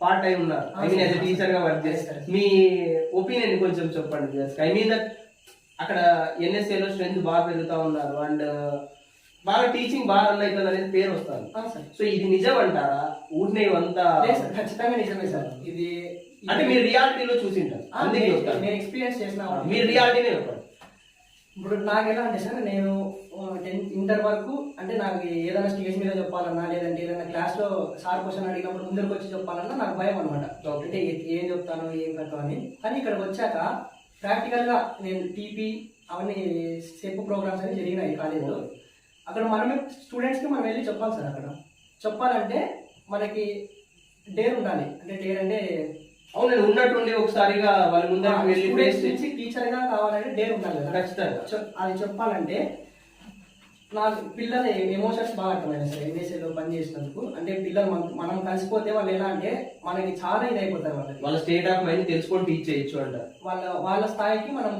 [SPEAKER 1] పార్ట్ టైం ఉన్నారు, ఐ మీన్ యాజ్ టీచర్ గా వర్క్ చేస్తారు. మీ ఒపీనియన్ కొంచెం చెప్పండి. ఐ మీన్ దట్ అక్కడ ఎన్ఎస్ఏ లో స్ట్రెంత్ బాగా పెరుగుతా ఉన్నారు అండ్ బాగా టీచింగ్ బాగా రన్ అవుతుంది అనేది పేరు వస్తారు. సో ఇది నిజం అంటారా? ఊరినే అంతా
[SPEAKER 2] ఖచ్చితంగా నిజమే సార్. ఇది
[SPEAKER 1] అంటే మీరు రియాలిటీలో చూసింటారు, అందుకే
[SPEAKER 2] నేను ఎక్స్పీరియన్స్ చేసిన.
[SPEAKER 1] మీరు రియాలిటీనే చెప్పండి.
[SPEAKER 2] ఇప్పుడు నాకు ఎలా అంటే సార్, నేను 10th ఇంటర్ వరకు అంటే నాకు ఏదైనా స్టేజ్ మీద చెప్పాలన్నా, లేదంటే ఏదైనా క్లాస్ లో సార్ క్వశ్చన్ అడిగినప్పుడు ముందరికి వచ్చి చెప్పాలన్నా నాకు భయం అనమాట. అంటే ఏం చెప్తాను ఏం కథ అని. కానీ ఇక్కడికి వచ్చాక ప్రాక్టికల్ గా నేను టీపీ అవన్నీ సెప్ ప్రోగ్రామ్స్ అని జరిగినాయి కాలేజీలో. అక్కడ మనమే స్టూడెంట్స్ కి మనం వెళ్ళి చెప్పాలి సార్. అక్కడ చెప్పాలంటే మనకి డేర్ ఉండాలి. అంటే డేర్ అంటే
[SPEAKER 1] అవును ఉన్నట్టుండి ఒకసారిగా వాళ్ళ ముందర వెళ్ళి
[SPEAKER 2] టీచర్ గా కావాలంటే డేర్ ఉండాలి కదా ఖచ్చితంగా. అది చెప్పాలంటే నాకు పిల్లల ఎమోషన్స్ బాగా అర్థమైనా సార్ ఎన్ఎస్ఏలో పని చేసినందుకు. అంటే పిల్లలు మనం కలిసిపోతే వాళ్ళు ఎలా అంటే మనకి చాలా ఇది అయిపోతారు.
[SPEAKER 1] వాళ్ళ స్టేట్ ఆఫ్ మైండ్ తెలుసుకొని టీచ్ చేయొచ్చు అంట.
[SPEAKER 2] వాళ్ళ స్థాయికి మనం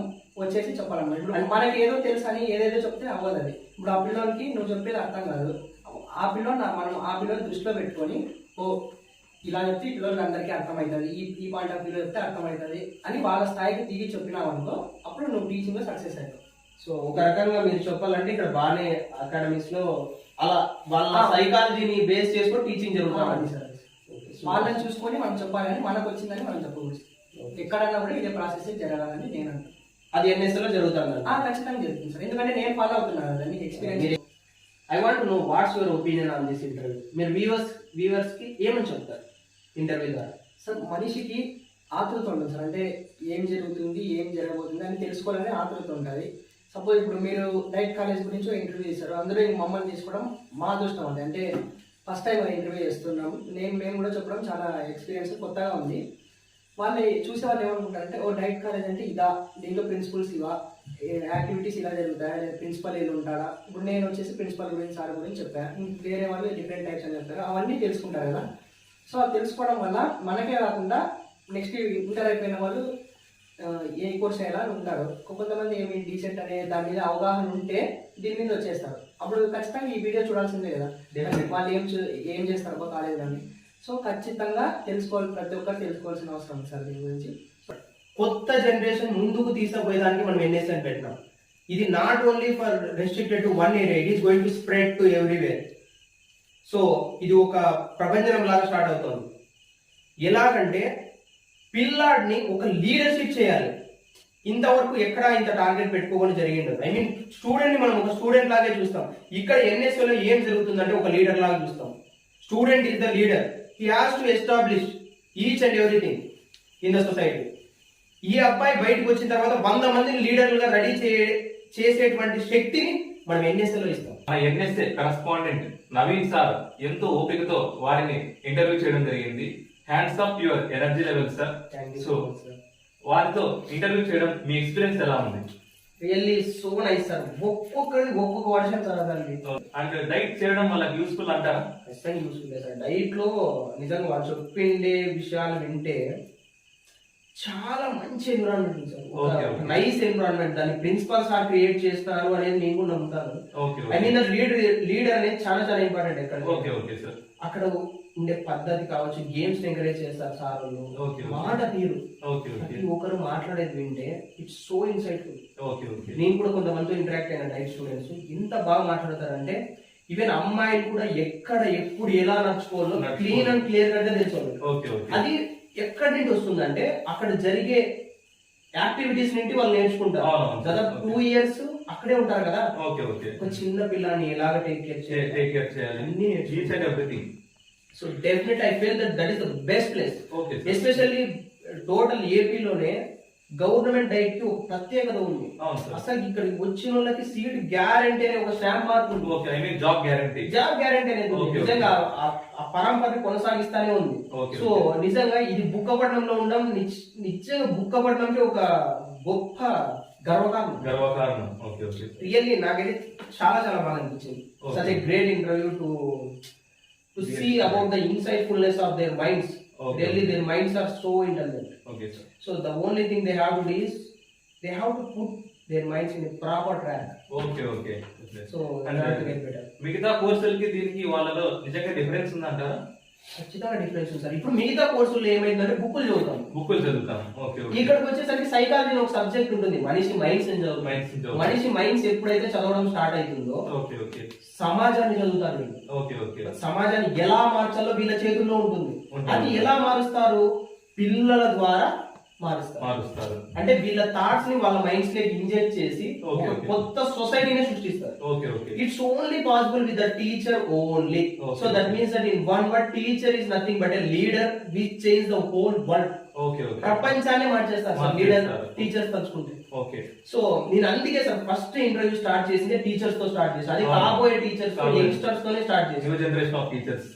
[SPEAKER 2] వచ్చేసి చెప్పాలన్నమాట. ఇప్పుడు మనకి ఏదో తెలుసు అని ఏదేదో చెప్తే అవ్వదు అది. ఇప్పుడు ఆ పిల్లలకి నువ్వు చెప్పేది అర్థం కాదు. ఆ పిల్లలు మనం ఆ పిల్లలు దృష్టిలో పెట్టుకొని ఇలా చెప్తే ఈ పిల్లలకి అందరికీ అర్థమవుతుంది, ఈ పాయింట్ ఆఫ్ వ్యూలో చెప్తే అర్థమవుతుంది అని వాళ్ళ స్థాయికి దిగి చెప్పినావు అనుకో, అప్పుడు నువ్వు టీచింగ్ లో సక్సెస్ అవుతావు.
[SPEAKER 1] సో ఒక రకంగా మీరు చెప్పాలంటే ఇక్కడ బాగానే అకాడమీస్ లో అలా వాళ్ళ సైకాలజీని బేస్ చేసుకొని టీచింగ్ జరుగుతుంది
[SPEAKER 2] సార్. వాళ్ళని చూసుకొని మనం చెప్పాలి కానీ మనకు వచ్చిందని మనం చెప్పకూడదు. ఎక్కడన్నా కూడా ఇదే ప్రాసెస్ జరగాలని నేను అంటాను.
[SPEAKER 1] అది ఎన్ఎస్ఏ లో జరుగుతుంది?
[SPEAKER 2] ఖచ్చితంగా జరుగుతుంది సార్, ఎందుకంటే నేను ఫాలో అవుతున్నాను దాన్ని experience.
[SPEAKER 1] I want to know what's your opinion on this interview. మీరు వ్యూవర్స్ కి ఏమని చెప్తారు ఇంటర్వ్యూ ద్వారా?
[SPEAKER 2] సార్ మనిషికి ఆతృత ఉంటుంది సార్. అంటే ఏం జరుగుతుంది ఏం జరగబోతుంది అని తెలుసుకోవాలని ఆతృత ఉంటుంది. సపోజ్ ఇప్పుడు మీరు డైట్ కాలేజ్ గురించి ఇంటర్వ్యూ చేశారు, అందులో మమ్మల్ని తీసుకోవడం మా అదృష్టం అండి. అంటే ఫస్ట్ టైం ఇంటర్వ్యూ చేస్తున్నాము, మేము కూడా చెప్పడం చాలా ఎక్స్పీరియన్స్ కొత్తగా ఉంది. వాళ్ళు చూసే వాళ్ళు ఏమనుకుంటారంటే ఓ డైట్ కాలేజ్ అంటే ఇదా, దీంట్లో ప్రిన్సిపల్స్ ఇవా, యాక్టివిటీస్ ఇలా జరుగుతాయా, లేదా ప్రిన్సిపల్ ఏదో ఉంటాడా. ఇప్పుడు నేను వచ్చేసి ప్రిన్సిపల్ గురించి సార్ గురించి చెప్పాను, వేరే వాళ్ళు డిఫరెంట్ టైప్స్ అని చెప్తారు, అవన్నీ తెలుసుకుంటారు కదా. సో అది తెలుసుకోవడం వల్ల మనకే కాకుండా నెక్స్ట్ ఇంటర్ అయిపోయిన వాళ్ళు ఏ కోర్స్ అయ్యేలా ఉంటారు. కొంతమంది ఏమి డీసెంట్ అనే దాని మీద అవగాహన ఉంటే దీని మీద వచ్చేస్తారు. అప్పుడు ఖచ్చితంగా ఈ వీడియో చూడాల్సిందే కదా, వాళ్ళు ఏం చేస్తారు కాలేజ్ అని. సో ఖచ్చితంగా తెలుసుకోవాలి, ప్రతి ఒక్కరు తెలుసుకోవాల్సిన అవసరం ఉంది సార్ దీని గురించి.
[SPEAKER 1] కొత్త జనరేషన్ ముందుకు తీసుకుపోయేదానికి మనం ఎన్ఎస్ఏ పెట్టినాం. ఇది not only for restricted to one area, it is going to spread to everywhere. So ఇది ఒక ప్రపంచం లాగా స్టార్ట్ అవుతుంది. ఎలాగంటే పిల్లాడిని ఒక లీడర్షిప్ చేయాలి. ఇంతవరకు ఎక్కడ ఇంత టార్గెట్ పెట్టుకోకుండా జరిగిండదు. ఐ మీన్ స్టూడెంట్ ని మనం ఒక స్టూడెంట్ లాగే చూస్తాం. ఇక్కడ ఎన్ఎస్ఏలో ఏం జరుగుతుందంటే ఒక లీడర్ లాగా చూస్తాం. Student is the leader, he has to establish each and everything in the society. ఈ అబ్బాయి బయటకు వచ్చిన తర్వాత 100 మందిని లీడర్లుగా రెడీ చేసేటువంటి శక్తిని మనం ఎన్ఎస్ఏలో ఇస్తాం.
[SPEAKER 4] మన ఎన్ఎస్ఏ కరెస్పాండెంట్ నవీన్ సార్ ఎంతో ఓపికతో వారిని ఇంటర్వ్యూ చేయడం జరిగింది. Hands of your energy level sir.
[SPEAKER 1] Thank you
[SPEAKER 4] so
[SPEAKER 1] so much sir.
[SPEAKER 4] వారితో ఇంటర్వ్యూ చేయడం మీ ఎక్స్పీరియన్స్ ఎలా ఉంది?
[SPEAKER 2] Really so nice sir. ఒక్కొక్కరికి ఒక్కొక్క వర్షన్ చదవదండి.
[SPEAKER 4] అండ్ డైట్ చేయడం వాళ్ళకి యూస్ఫుల్ అంటారా?
[SPEAKER 2] ఖచ్చితంగా యూస్ఫుల్ సార్. డైట్ లో నిజంగా వాళ్ళు చెప్పిండే విషయాలు వింటే చాలా మంచి ఎన్విరాన్మెంట్ ఉంది sir.
[SPEAKER 4] Okay, okay.
[SPEAKER 2] Nice environment. దాన్ని ప్రిన్సిపల్స్ ఆర్ క్రియేట్ చేస్తారు అనేది నేను కూడా నమ్ముతాను.
[SPEAKER 4] ఓకే
[SPEAKER 2] ఐ మీన్ లీడర్ అనేది చాలా చాలా ఇంపార్టెంట్. ఎక్కడ
[SPEAKER 4] ఓకే ఓకే సార్.
[SPEAKER 2] అక్కడ ఉండే పద్ధతి కావచ్చు, గేమ్స్ ఎంకరేజ్ చేస్తారు సార్ వాళ్ళు.
[SPEAKER 4] Okay, okay.
[SPEAKER 2] మాట తీరు,
[SPEAKER 4] ఓకే ఓకే
[SPEAKER 2] ప్రతి ఒక్కరు మాట్లాడేది వింటే it's so insightful.
[SPEAKER 4] Okay okay
[SPEAKER 2] నేను కూడా కొంతమందితో ఇంటరాక్ట్ అయిన డైట్ స్టూడెంట్స్ ఎంత బాగా మాట్లాడతారంటే ఈవెన్ అమ్మాయిలు కూడా ఎక్కడ ఎప్పుడు ఎలా నడుచుకోవాలో క్లీన్ అండ్ క్లియర్ గా తెలుసుకోవాలి.
[SPEAKER 4] ఓకే ఓకే
[SPEAKER 2] అది ఎక్కడి నుండి వస్తుందంటే అక్కడ జరిగే యాక్టివిటీస్ నుండి వాళ్ళు నేర్చుకుంటారు.
[SPEAKER 4] అవును.
[SPEAKER 2] దాదాపు 2 years అక్కడే ఉంటారు కదా.
[SPEAKER 4] ఓకే ఓకే
[SPEAKER 2] ఒక చిన్న పిల్లని ఎలాగ టేక్ కేర్ చేయాలి
[SPEAKER 4] టేక్ కేర్ చేయాలి,
[SPEAKER 2] అన్ని
[SPEAKER 4] each and everything.
[SPEAKER 2] So definite I feel that is the best place.
[SPEAKER 4] Okay
[SPEAKER 2] especially total ఏపీలోనే గవర్నమెంట్ డైట్ కి ఒక ప్రత్యేకత ఉంది.
[SPEAKER 4] అవును సార్.
[SPEAKER 2] అసలు ఇక్కడికి వచ్చిన వాళ్ళకి సీట్ గ్యారంటీ అనే ఒక స్టాంప్ మార్క్ ఉంది.
[SPEAKER 4] Okay I mean job guarantee.
[SPEAKER 2] Job guarantee అనేది ఉంది.
[SPEAKER 4] Okay, okay.
[SPEAKER 2] నిజంగా ఆ పరంపర కొనసాగిస్తానే ఉంది.
[SPEAKER 4] Okay,
[SPEAKER 2] సో నిజంగా ఇది బుక్కపట్నంలో ఉండడం నిజంగా బుక్కపట్నంకి ఒక గొప్ప గర్వకారణం.
[SPEAKER 4] గర్వకారణం. ఓకే ఓకే
[SPEAKER 2] రియల్లీ నాకైతే చాలా చాలా బాగా అనిపించింది.
[SPEAKER 4] Okay.
[SPEAKER 2] Such a great interview to see about the insightfulness of their minds.
[SPEAKER 4] Okay.
[SPEAKER 2] Really their minds are so intelligent.
[SPEAKER 4] Okay sir.
[SPEAKER 2] So the only thing they have to do is they have to put their minds in a proper track.
[SPEAKER 4] Okay okay
[SPEAKER 2] So they
[SPEAKER 4] And
[SPEAKER 2] have to get better.
[SPEAKER 4] మిగతా కోర్సులకి దీనికి వాళ్ళలో నిజంగా difference ఉందంటారా?
[SPEAKER 2] ఖచ్చితంగా difference ఉంది sir. ఇప్పుడు మిగతా కోర్సుల్లో ఏమైందంటే బుక్కులు చదువుతాం.
[SPEAKER 4] బుక్కులు చదువుతాం. ఓకే ఓకే
[SPEAKER 2] ఇక్కడికి వచ్చేసరికి సైకాలజీ ఒక సబ్జెక్ట్ ఉంటుంది. మనిషి మైండ్స్ అని చదువుతాం.
[SPEAKER 4] మైండ్స్ చదువుతాం.
[SPEAKER 2] మనిషి మైండ్స్ ఎప్పుడైతే చదవడం స్టార్ట్ అవుతుందో
[SPEAKER 4] ఓకే ఓకే
[SPEAKER 2] సమాజాన్ని చదువుతారు వీళ్ళు.
[SPEAKER 4] ఓకే ఓకే
[SPEAKER 2] సమాజాన్ని ఎలా మార్చాలో వీళ్ళ చేతుల్లో ఉంటుంది.
[SPEAKER 4] ఉంటుంది.
[SPEAKER 2] అది ఎలా మారుస్తారు? పిల్లల ద్వారా మారుస్తారు.
[SPEAKER 4] మారుస్తారు.
[SPEAKER 2] అంటే వీళ్ళ థాట్స్ ని వాళ్ళ మైండ్స్ లోకి ఇంజెక్ట్ చేసి
[SPEAKER 4] Okay,
[SPEAKER 2] ఒక
[SPEAKER 4] okay.
[SPEAKER 2] కొత్త సొసైటీని సృష్టిస్తారు.
[SPEAKER 4] Okay okay
[SPEAKER 2] It's only possible with the teacher only.
[SPEAKER 4] Okay.
[SPEAKER 2] So that means that in one word, teacher is nothing but a leader which changes the whole world.
[SPEAKER 4] Okay okay
[SPEAKER 2] ప్రపంచాన్ని మార్చేస్తారు sir leader teachers తలుచుకుంటే.
[SPEAKER 4] Okay
[SPEAKER 2] so నేను అందుకే sir first interview start చేసింది teachers తో start చేసి, అది
[SPEAKER 4] అవును.
[SPEAKER 2] కాబోయే టీచర్స్ తో
[SPEAKER 4] కాబోయే.
[SPEAKER 2] యంగ్స్టర్స్ తోనే స్టార్ట్ చేసి.
[SPEAKER 4] New generation of teachers.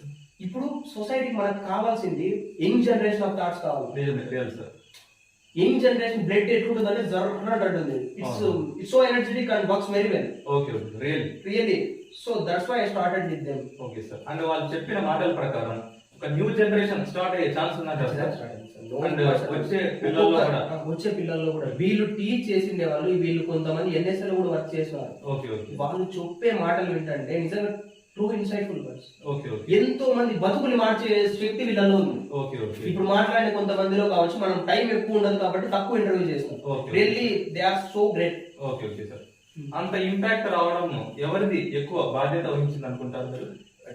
[SPEAKER 2] ఇప్పుడు సొసైటీకి మనకు కావాల్సింది యంగ్ జనరేషన్ ఆఫ్ థాట్స్ కావాలి.
[SPEAKER 4] నిజమే real sir.
[SPEAKER 2] Young generation blood ఎట్లుంటుందంటే జరుగుతుంది. It's so energetic and works very well.
[SPEAKER 4] Okay okay
[SPEAKER 2] really. So that's why I started with them.
[SPEAKER 4] Okay sir. And వాళ్ళు చెప్పిన మాటల ప్రకారం ఒక న్యూ జనరేషన్ స్టార్ట్ అయ్యే ఛాన్స్ ఉందంటారు సార్. అండ్ వచ్చే పిల్లల్లో కూడా
[SPEAKER 2] వచ్చే పిల్లల్లో కూడా వీళ్ళు టీచ్ చేసిండే వాళ్ళు, వీళ్ళు కొంతమంది ఎన్ఎస్ఎల్ కూడా వర్క్ చేసేవారు.
[SPEAKER 4] ఓకే ఓకే
[SPEAKER 2] వాళ్ళు చెప్పే మాటలు వింటంటే నిజంగా true insightful words.
[SPEAKER 4] Okay okay
[SPEAKER 2] ఎంతో మంది బతుకులు మార్చే శక్తి వీళ్ళలో ఉంది.
[SPEAKER 4] ఓకే ఓకే
[SPEAKER 2] ఇప్పుడు మాట్లాడిన కొంతమందిలో కావచ్చు, మనం టైం ఎక్కువ ఉండదు కాబట్టి తక్కువ ఇంటర్వ్యూ చేస్తాం.
[SPEAKER 4] Okay.
[SPEAKER 2] Really they are so great.
[SPEAKER 4] Okay okay sir. అంత ఇంపాక్ట్ రావడం ఎవరిది ఎక్కువ బాధ్యత వహించింది అనుకుంటారు మీరు?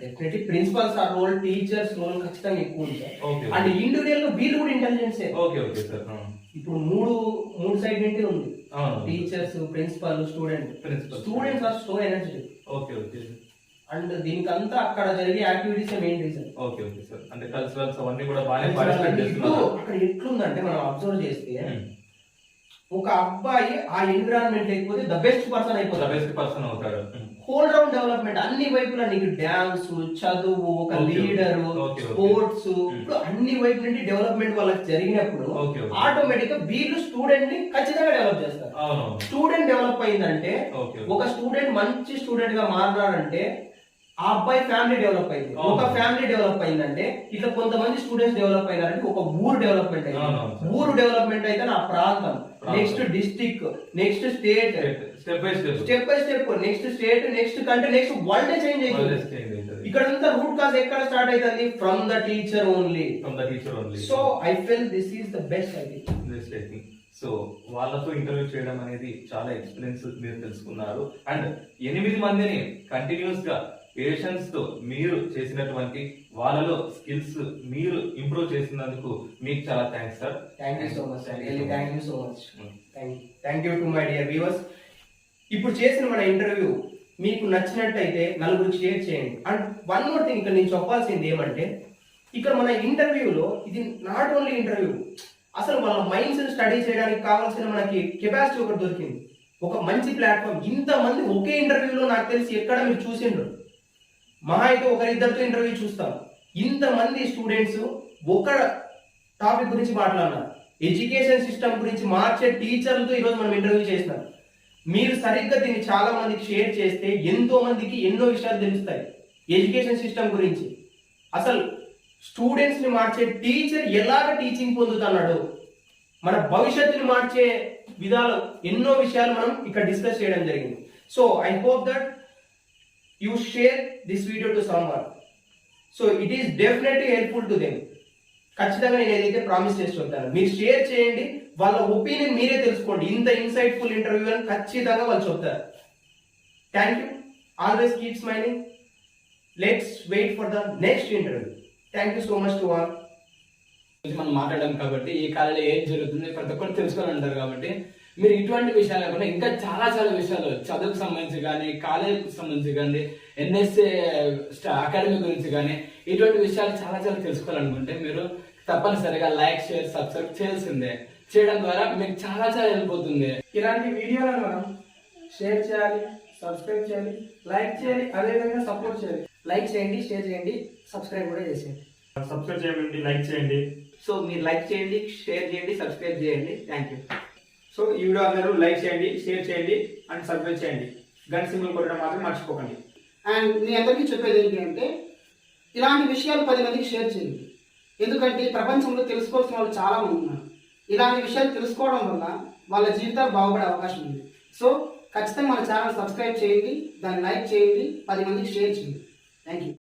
[SPEAKER 2] Definitely principals are role, teachers role ఖచ్చితంగా ఎక్కువ ఉంది సార్.
[SPEAKER 4] ఓకే
[SPEAKER 2] అండ్ ఇండివిజువల్ గా వీళ్ళు కూడా ఇంటెలిజెన్సే.
[SPEAKER 4] Okay okay sir.
[SPEAKER 2] ఇప్పుడు మూడు సైడ్ నుండి ఉంది.
[SPEAKER 4] అవును.
[SPEAKER 2] Teachers, principal, student.
[SPEAKER 4] Principal.
[SPEAKER 2] Students are so energetic.
[SPEAKER 4] Okay okay
[SPEAKER 2] and దీనికంతా అక్కడ జరిగే activities main reason.
[SPEAKER 4] Okay okay sir. అంటే కల్చరల్స్ అవన్నీ కూడా బాగానే పార్టిసిపేట్ చేస్తున్నారు.
[SPEAKER 2] అక్కడ ఎట్లుందంటే మనం అబ్జర్వ్ చేస్తే ఒక అబ్బాయి ఆ ఎన్విరాన్మెంట్ లేకపోతే ద బెస్ట్ పర్సన్
[SPEAKER 4] ద
[SPEAKER 2] అయిపోతాడు.
[SPEAKER 4] బెస్ట్ పర్సన్ అవుతాడు.
[SPEAKER 2] హోల్ రౌండ్ డెవలప్మెంట్ అన్ని వైపులా నీకు డాన్స్, చదువు, ఒక
[SPEAKER 4] Okay,
[SPEAKER 2] లీడర్,
[SPEAKER 4] okay.
[SPEAKER 2] స్పోర్ట్స్, ఇప్పుడు అన్ని వైపు నుండి డెవలప్మెంట్ వాళ్ళకి జరిగినప్పుడు
[SPEAKER 4] Okay, okay.
[SPEAKER 2] ఆటోమేటిక్ గా వీళ్ళు స్టూడెంట్ ని ఖచ్చితంగా డెవలప్ చేస్తారు.
[SPEAKER 4] అవును.
[SPEAKER 2] స్టూడెంట్ డెవలప్ అయిందంటే,
[SPEAKER 4] Okay.
[SPEAKER 2] ఒక స్టూడెంట్ మంచి స్టూడెంట్ గా మారినాడంటే ఆ అబ్బాయి ఫ్యామిలీ డెవలప్ అయింది.
[SPEAKER 4] అవును.
[SPEAKER 2] ఒక ఫ్యామిలీ డెవలప్ అయిందంటే ఇట్లా కొంతమంది స్టూడెంట్స్ డెవలప్ అయినారంటే ఒక ఊరు డెవలప్మెంట్ అయింది.
[SPEAKER 4] అవును.
[SPEAKER 2] ఊరు డెవలప్మెంట్ అయితే నా ప్రాంతం, next district, next state,
[SPEAKER 4] step by step
[SPEAKER 2] step by step, next state, next country, next world change అవుతుంది. ఇక్కడ అంతా రూట్ కాజ్ ఎక్కడ స్టార్ట్ అవుతుంది? From the teacher only.
[SPEAKER 4] From the teacher only.
[SPEAKER 2] So I feel this is the best I think.
[SPEAKER 4] So వాళ్ళతో interview చేయడం అనేది చాలా experience మీరు తెలుసుకున్నారు. అండ్ 8 మందిని కంటిన్యూస్ గా పేషెన్స్ తో మీరు చేసినటువంటి వాళ్ళలో స్కిల్స్ మీరు ఇంప్రూవ్ చేసినందుకు మీకు చాలా thanks sir.
[SPEAKER 2] Thank you so much sir. Really thank you so much. Thank you to my dear viewers. ఇప్పుడు చేసిన మన ఇంటర్వ్యూ మీకు నచ్చినట్టయితే నలుగురికి షేర్ చేయండి. అండ్ వన్ మోర్ థింగ్ ఇక్కడ నేను చెప్పాల్సింది ఏమంటే, ఇక్కడ మన ఇంటర్వ్యూలో ఇది నాట్ ఓన్లీ ఇంటర్వ్యూ, అసలు వాళ్ళ మైండ్స్ స్టడీ చేయడానికి కావాల్సిన మనకి కెపాసిటీ ఒకటి దొరికింది. ఒక మంచి ప్లాట్ఫామ్. ఇంతమంది ఒకే ఇంటర్వ్యూలో నాకు తెలిసి ఎక్కడ మీరు చూసిండ్రు. మహా అయితే ఒకరిద్దరితో ఇంటర్వ్యూ చూస్తాం,
[SPEAKER 1] ఇంతమంది స్టూడెంట్స్ ఒక టాపిక్ గురించి మాట్లాడినారు. ఎడ్యుకేషన్ సిస్టమ్ గురించి మార్చే టీచర్లతో ఈరోజు మనం ఇంటర్వ్యూ చేస్తున్నాం. మీరు సరిగ్గా దీన్ని చాలా మందికి షేర్ చేస్తే ఎంతో మందికి ఎన్నో విషయాలు తెలుస్తాయి ఎడ్యుకేషన్ సిస్టమ్ గురించి. అసలు స్టూడెంట్స్ ని మార్చే టీచర్ ఎలాగ టీచింగ్ పొందుతున్నాడు, మన భవిష్యత్తుని మార్చే విధాలు ఎన్నో విషయాలు మనం ఇక్కడ డిస్కస్ చేయడం జరిగింది. So I hope that you share this video to someone. So it is definitely helpful to them. ఖచ్చితంగా నేను ఏదైతే ప్రామిస్ చేసి చెప్తాను, మీరు షేర్ చేయండి, వాళ్ళ ఒపీనియన్ మీరే తెలుసుకోండి. ఇంత ఇన్సైట్ఫుల్ ఇంటర్వ్యూ అని ఖచ్చితంగా వాళ్ళు చెప్తారు. Thank you. Always keep smiling. Let's wait for the next interview. Thank you so much to all.
[SPEAKER 5] మనం మాట్లాడడం కాబట్టి ఈ కాలంలో ఏం జరుగుతుంది ప్రతి ఒక్కరు తెలుసుకోవాలంటారు కాబట్టి మీరు ఇటువంటి విషయాలు కాకుండా ఇంకా చాలా చాలా విషయాలు చదువుకు సంబంధించి కానీ, కాలేజీకి సంబంధించి కానీ, ఎన్ఎస్ఏ అకాడమీ గురించి కానీ ఇటువంటి విషయాలు చాలా చాలా తెలుసుకోవాలనుకుంటే మీరు తప్పనిసరిగా లైక్, షేర్, సబ్స్క్రైబ్ చేయాల్సిందే. చేయడం ద్వారా మీకు చాలా చాలా హెల్ప్ అవుతుంది.
[SPEAKER 2] ఇలాంటి వీడియోలను మనం షేర్ చేయాలి, సబ్స్క్రైబ్ చేయాలి, లైక్ చేయాలి, అదేవిధంగా సపోర్ట్ చేయాలి. లైక్ చేయండి, షేర్ చేయండి, సబ్స్క్రైబ్ కూడా చేసేయండి.
[SPEAKER 6] సబ్స్క్రైబ్ చేయండి, లైక్ చేయండి.
[SPEAKER 2] సో మీరు లైక్ చేయండి, షేర్ చేయండి, సబ్స్క్రైబ్ చేయండి. Thank you.
[SPEAKER 6] సో ఈ వీడియో అందరూ లైక్ చేయండి, షేర్ చేయండి అండ్ సబ్స్క్రైబ్ చేయండి. గంట సింబల్ కొట్టడం మాత్రం మర్చిపోకండి.
[SPEAKER 3] అండ్ మీ అందరికీ చెప్పేది ఏంటి అంటే ఇలాంటి విషయాలు 10 మందికి షేర్ చేయండి. ఎందుకంటే ప్రపంచంలో తెలుసుకోవాల్సిన వాళ్ళు చాలా మంది ఉన్నారు. ఇలాంటి విషయాలు తెలుసుకోవడం వల్ల వాళ్ళ జీవితాలు బాగుపడే అవకాశం ఉంది. సో ఖచ్చితంగా మన ఛానల్ సబ్స్క్రైబ్ చేయండి, దాన్ని లైక్ చేయండి, 10 మందికి షేర్ చేయండి. Thank you.